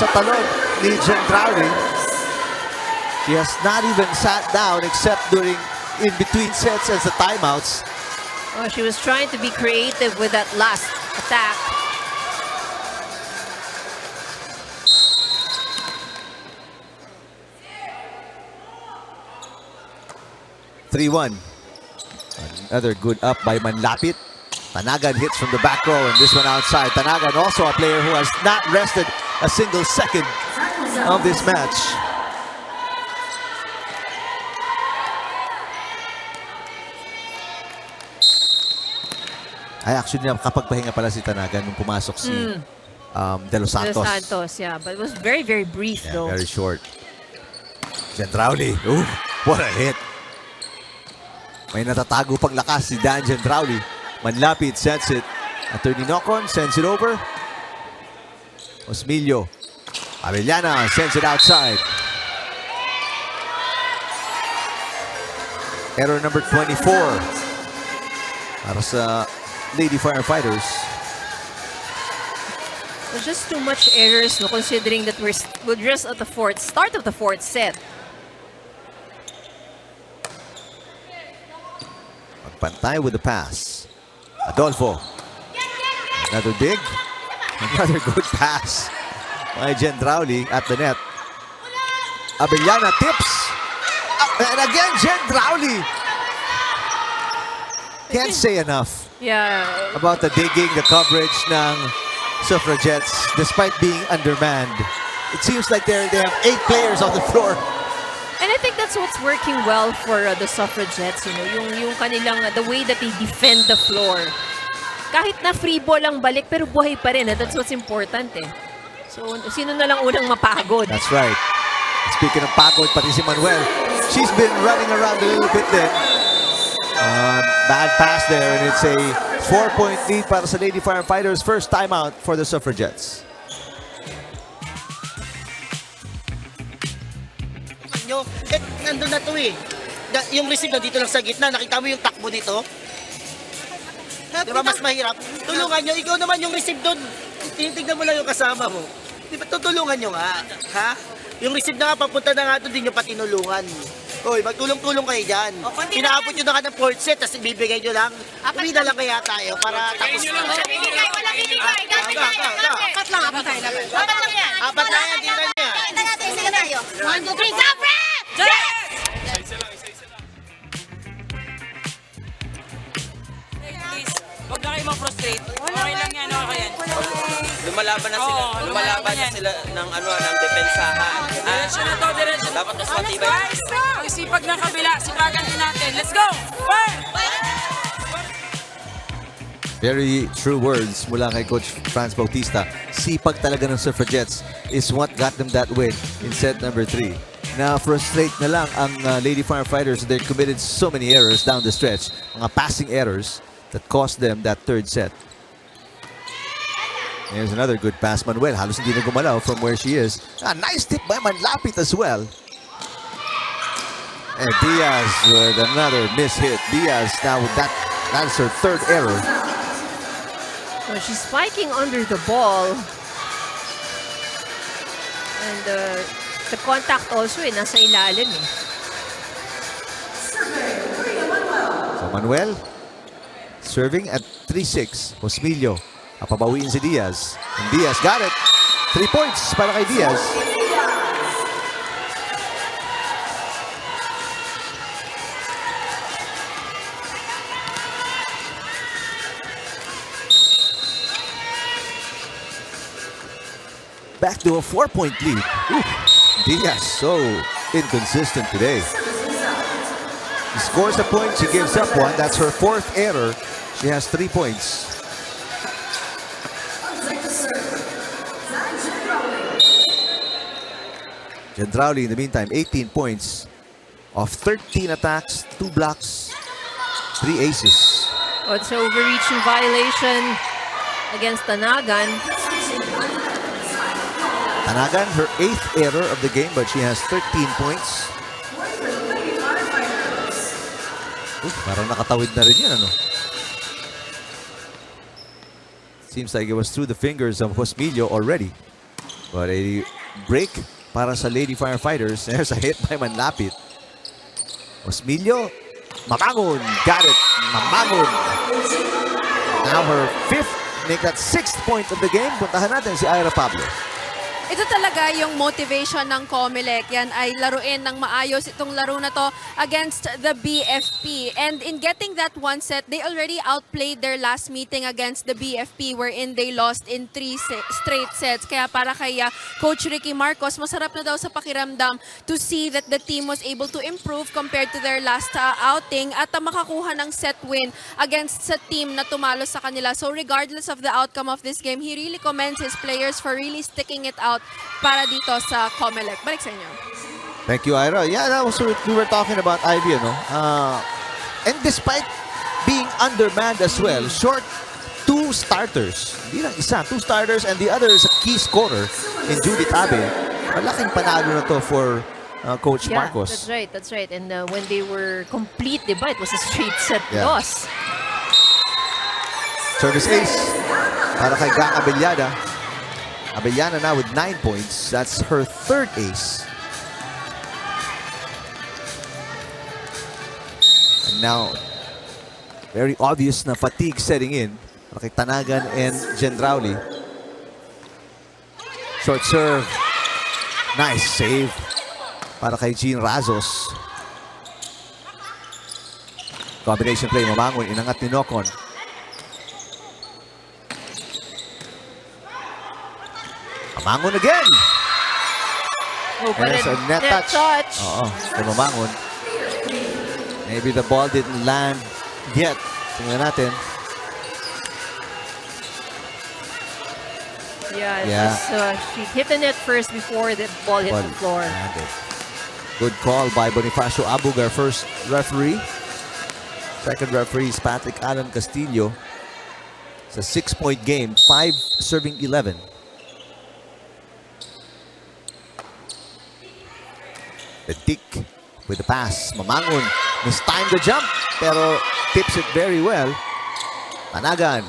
sa talon ni Gentrauli. He has not even sat down except during in between sets as the timeouts. Oh, she was trying to be creative with that last attack. (3-1). Another good up by Manlapit. Tanagan hits from the back row, and this one outside. Tanagan also a player who has not rested a single second of this match. Ay, actually, nakapagpahinga pala si Tanagan nung pumasok si De Los Santos. De Los Santos, yeah. But it was very, very brief, though. Very short. Gentrauli. Ooh, what a hit. May natatago pang lakas si Dan Gentrauli. Manlapit sets it. Attorney Nocon sends it over. Osmilio. Avellana sends it outside. Error number 24 para sa Lady Firefighters. There's just too much errors, no, considering that we're just at the start of the fourth set. Pantay with the pass. Adolfo. Another dig. Another good pass by Jen Drowley at the net. Abellana tips. And again, Jen Drowley. Can't say enough Yeah. about the digging, the coverage ng Suffragettes despite being undermanned. It seems like they have 8 players on the floor. And I think that's what's working well for the Suffragettes, you know, yung kanilang, the way that they defend the floor. Kahit na free ball ang balik, pero buhay pa rin. That's what's important eh. So, sino na lang unang mapagod? That's right. Speaking of pagod, pati si Manuel, she's been running around a little bit there. Bad pass there, and it's a 4-point lead para sa Lady Firefighters. First timeout for the Suffragettes. Nandun na to eh. Yung receive na dito lang sa gitna, nakita mo yung takbo dito? Di ba mas mahirap? Tulungan nyo, ikaw naman yung receive doon. Tinitignan mo lang yung kasama mo. Di ba tutulungan nyo nga? Ha? Yung receive na nga, papunta na nga doon, di nyo pa tinulungan. Oy, magtulong-tulong kayo dyan. Pinaabot nyo na nga ng 4th set, tapos ibibigay nyo lang. Uwi na lang kaya tayo para tapos na. Walang bibigay. Apat lang yan. Apat na yan, di na niya. Kita natin, sige tayo. 1, 2, 3, Safre! Please, huwag na kayo ma-frustrate. Okay lang yan, okay yan. Lumalaban na sila. Oo, Lumalaban na sila ng ng depensahan. Diretso na to, diretso. Dapat mas matibay. Guys, ang sipag ng kabila, sipagan din natin. Let's go! Fire! Very true words mula kay Coach Franz Bautista. Sipag talaga ng Suffragettes is what got them that win in set number 3. Na-frustrate na lang ang Lady Firefighters. They committed so many errors down the stretch. Mga passing errors that cost them that 3rd set. There's another good pass. Manuel halos hindi na gumalaw from where she is. Nice tip by Manlapit as well. And Diaz with another miss hit. Diaz now with that's her 3rd error. So she's spiking under the ball. And the contact also nasa ilalim eh. So Manuel serving at 3-6. Josmillo. Papabawiin si Diaz. And Diaz got it. 3 points para kay Diaz. Back to a 4-point lead. Ooh, Diaz so inconsistent today. She scores a point, she gives up one. That's her 4th error. She has 3 points. Jen Drowley in the meantime, 18 points of 13 attacks, 2 blocks, 3 aces. Oh, it's an overreaching violation against Tanagan. Tanagan, her 8th error of the game, but she has 13 points. Parang nakatawid na rin yan, ano? Seems like it was through the fingers of Josmillo already. But a break para sa Lady Firefighters. There's a hit by Manlapit. Josmillo, mamangon, got it, mamangon. Now her 5th, make that 6th point of the game. Puntahan natin si Ira Pablo. Ito talaga yung motivation ng COMELEC. Yan ay laruin ng maayos itong laro na to against the BFP. And in getting that 1 set, they already outplayed their last meeting against the BFP wherein they lost in 3 straight sets. Kaya para kay Coach Ricky Marcos, masarap na daw sa pakiramdam to see that the team was able to improve compared to their last outing at makakuha ng set win against sa team na tumalo sa kanila. So regardless of the outcome of this game, he really commends his players for really sticking it out para dito sa COMELEC. Balik sa inyo. Thank you, Ira. Yeah, that was what we were talking about, Ivy, no? And despite being undermanned as well, short 2 starters. Hindi lang isa, 2 starters, and the other is a key scorer in Judith Abe. Malaking panalo na to for Coach Marcos. That's right. And when they were complete, diba, it was a straight set loss. Service ace para kay Gang Abellana. Abellana now with 9 points. That's her 3rd ace. And now, very obvious na fatigue setting in para kay Tanagan and Gendrauli. Short serve. Nice save para kay Jean Razos. Combination play, Mamangon, inangat ni Nocon. Mamangon again. Oh, but There's a net touch. Oo, kay Mamangon. Maybe the ball didn't land yet. Tingnan natin. Yeah, she hit the net first before the ball hit the floor. Landed. Good call by Bonifacio Abugar, first referee. Second referee is Patrick Alan Castillo. It's a 6-point game, 5 serving 11. The Dick with the pass. Mamangon mistimed the jump, pero tips it very well. Tanagan.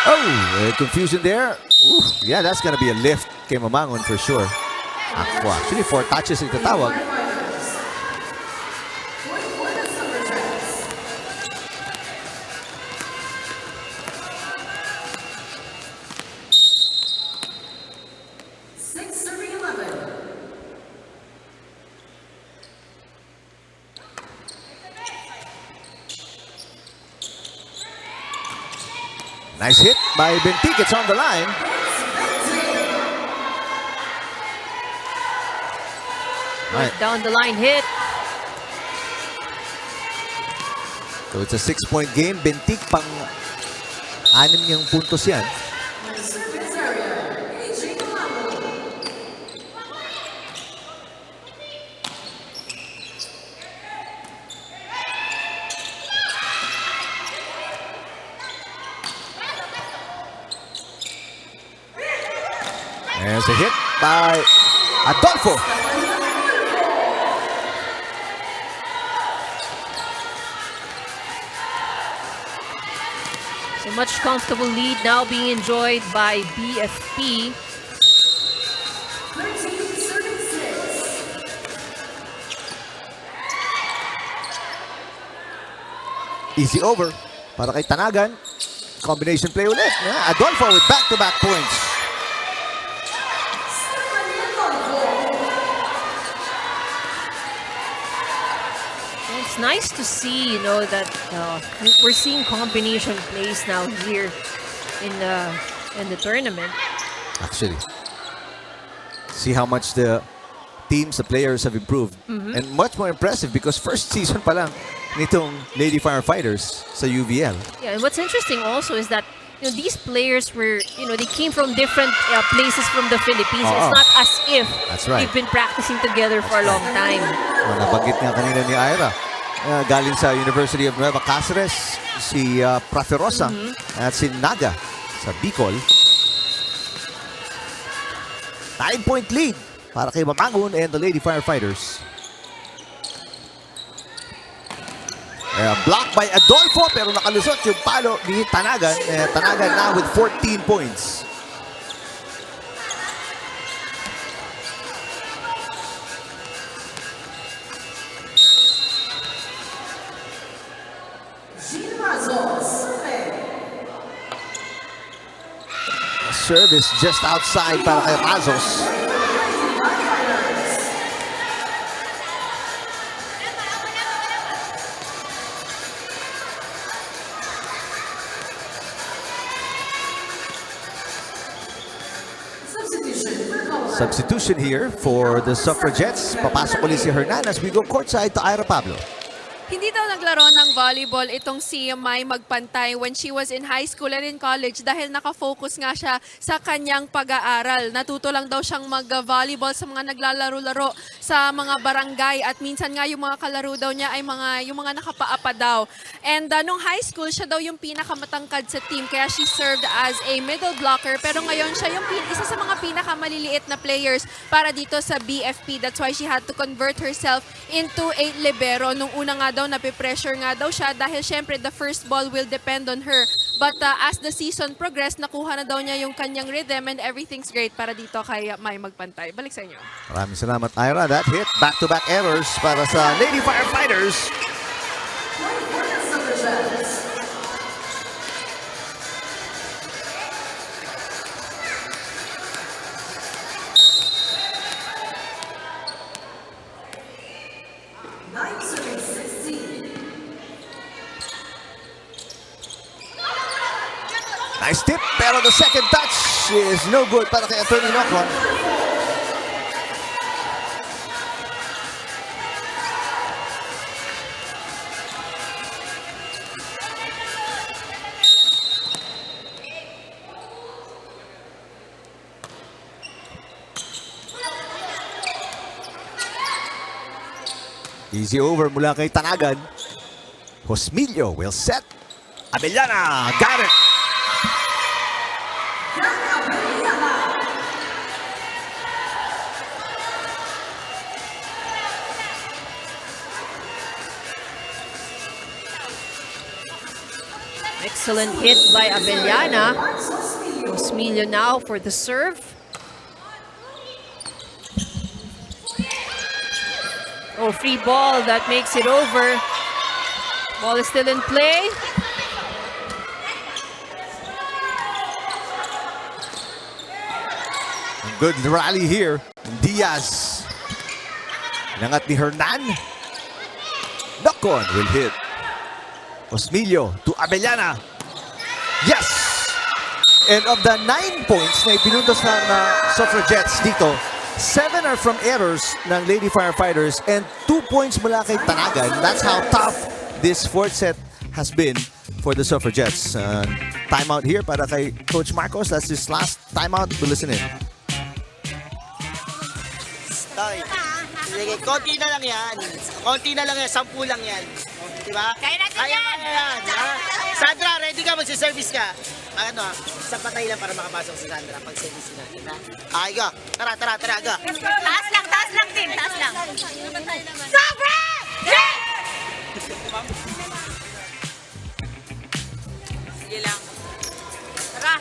Oh, confusion there. Ooh, yeah, that's gonna be a lift kay Mamangon for sure. Actually, 4 touches ito tawag. Nice hit by Bentic. It's on the line. Right. Down the line hit. So it's a 6-point game. Bentic pang 6 niyang puntos yan. There's a hit by Adolfo. So much comfortable lead now being enjoyed by BFP. Easy over para kay Tanagan. Combination play ulit. Adolfo with back-to-back points. It's nice to see, that we're seeing combination plays now here in the tournament. Actually, see how much the players have improved. And much more impressive because first season pa lang nitong Lady Firefighters sa UVL. Yeah, and what's interesting also is that these players were, they came from different places from the Philippines. It's not as if they've been practicing together for a long time. Nabanggit nga kanina ni Ira. Galing sa University of Nueva Cáceres, si Praferosa at si Naga sa Bicol. 9-point lead para kay Mamangon and the Lady Firefighters. Blocked by Adolfo pero nakalusot yung palo ni Tanagan. Tanagan now with 14 points. Service just outside para kay Razos. Substitution here for the Suffragettes. Papasok ulit si Hernan as we go courtside to Ira Pablo. Hindi daw naglaro ng volleyball itong si Mai Magpantay when she was in high school and in college dahil nakafocus nga siya sa kanyang pag-aaral. Natuto lang daw siyang mag-volleyball sa mga naglalaro-laro sa mga barangay at minsan nga yung mga kalaro daw niya ay yung mga nakapaapa daw. And nung high school, siya daw yung pinakamatangkad sa team kaya she served as a middle blocker pero ngayon siya yung isa sa mga pinakamaliliit na players para dito sa BFP. That's why she had to convert herself into a libero. Nung una nga daw napipressure nga daw siya dahil syempre the first ball will depend on her. But as the season progressed, nakuha na daw niya yung kanyang rhythm and everything's great para dito kay Mai Magpantay. Balik sa inyo. Maraming salamat, Ira. That hit, back-to-back errors para sa Lady Firefighters. Nice tip, pero the second touch is no good para kay Attorney Nocron. Easy over mula kay Tanagan. Josmillo will set. Abellana, got it. Excellent hit by Abellana. Josmillo now for the serve. Oh, free ball, that makes it over. Ball is still in play. Good rally here. Diaz. Nangat ni Hernan. Nocron will hit. Josmillo to Abellana. Yes! And of the 9 points na ipinuntos ng Suffragettes dito, 7 are from errors ng Lady Firefighters and 2 points mula kay Tanagan. That's how tough this fourth set has been for the Suffragettes. Timeout here para kay Coach Marcos. That's his last timeout. To listen in. Tay, sige, konti na lang yan. Konti na lang yan, 10 lang yan. Diba? Kaya natin Kaya yan! yan. Ha? Sandra, ready ka? Magsiservice ka. Ano, isang patay lang para makapasok si Sandra pag service natin, ha? Ay, go. Tara, go. Taas lang, team. Taas lang. Sobre! Yes! Sige lang. Tara.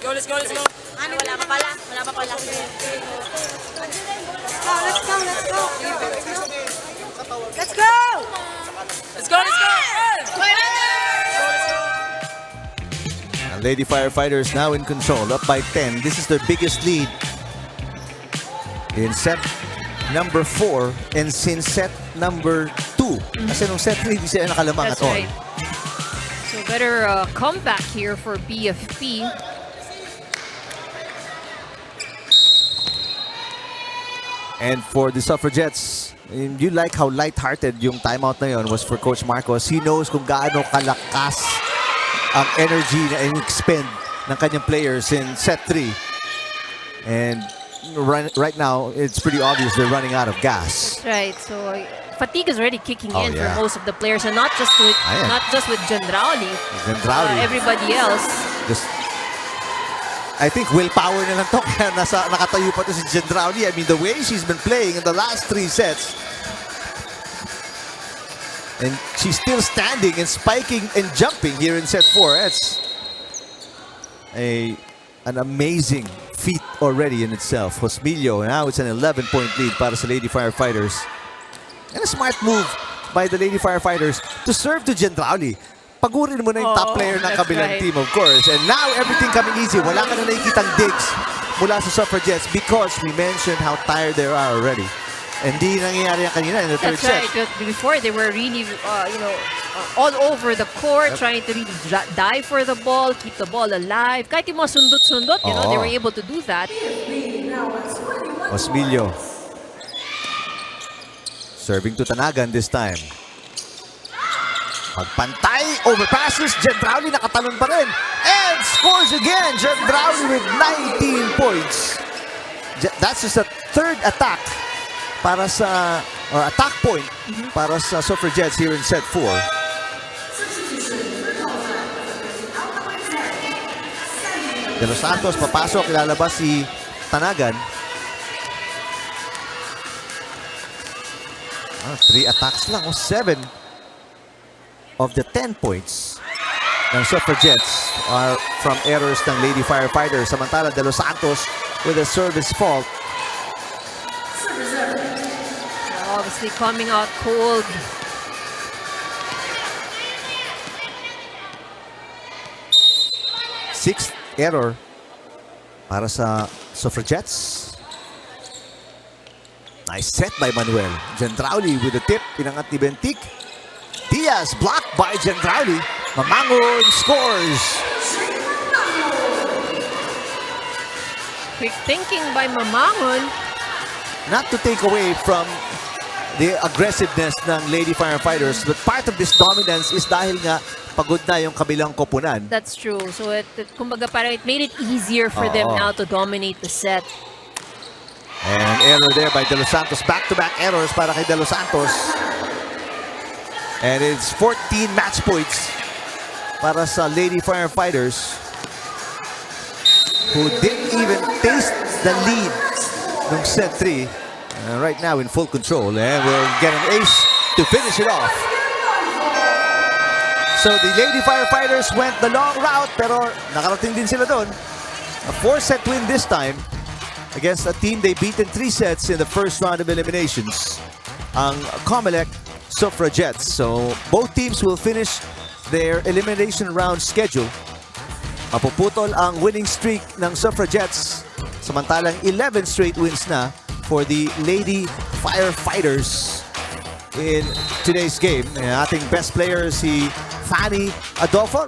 Let's go. Ano, wala pa pala. Let's go! And Lady Firefighters now in control, up by 10. This is their biggest lead in set number 4 and since set number 2. Kasi nung set 3, hindi sila nakalamang That's at all. right. So better comeback here for BFP. And for the Suffragettes, you like how light-hearted yung timeout na yun was for Coach Marcos. He knows kung gaano kalakas ang energy na in-expend ng kanyang players in set 3. And right now, it's pretty obvious they're running out of gas. That's right. So fatigue is already kicking in yeah. for most of the players, and not just with Gendrauli. Everybody else. I think willpower na lang to kaya nakatayo pa to si Gendrauli. I mean, the way she's been playing in the last 3 sets. And she's still standing and spiking and jumping here in set 4. That's an amazing feat already in itself. Josmillo, now it's an 11-point lead para sa Lady Firefighters. And a smart move by the Lady Firefighters to serve to Gendrauli. Pagurin mo na yung top player ng kabilang team, of course. And now, everything coming easy. Wala ka na nakikitang digs mula sa Suffragettes because we mentioned how tired they are already. And di nangyayari yan kanina in the third set. That's right. Before, they were really, all over the court, trying to really dive for the ball, keep the ball alive. Kahit yung mga sundot-sundot, they were able to do that. Josmillo. Serving to Tanagan this time. Pagpantay, overpasses, Gendrauli nakatalon pa rin. And scores again, Gendrauli with 19 points. That's just a third attack para sa, or attack point para sa Suffragettes here in set 4. De Los Santos papasok, ilalabas si Tanagan. 3 attacks lang, 7 of the 10 points ng Suffragettes are from errors ng Lady Firefighters. Samantala, De Los Santos with a service fault. Obviously coming out cold. Sixth error para sa Suffragettes. Nice set by Manuel. Gendrauli with the tip. Pinangat ni Bentic. Diaz blocked by Gendrauli. Mamangon scores. Quick thinking by Mamangon. Not to take away from the aggressiveness ng Lady Firefighters, but part of this dominance is dahil nga pagod na yung kabilang koponan. That's true. So, kumbaga parang it made it easier for them now to dominate the set. And an error there by De Los Santos. Back-to-back errors para kay De Los Santos. And it's 14 match points para sa Lady Firefighters, who didn't even taste the lead ng set 3. Right now in full control, and will get an ace to finish it off. So the Lady Firefighters went the long route, pero nakarating din sila doon. A 4-set win this time against a team they beat in 3 sets in the first round of eliminations, ang COMELEC Suffragettes. So both teams will finish their elimination round schedule. Mapuputol ang winning streak ng Suffragettes, samantalang 11 straight wins na for the Lady Firefighters in today's game. Ating best player si Fanny Adolfo.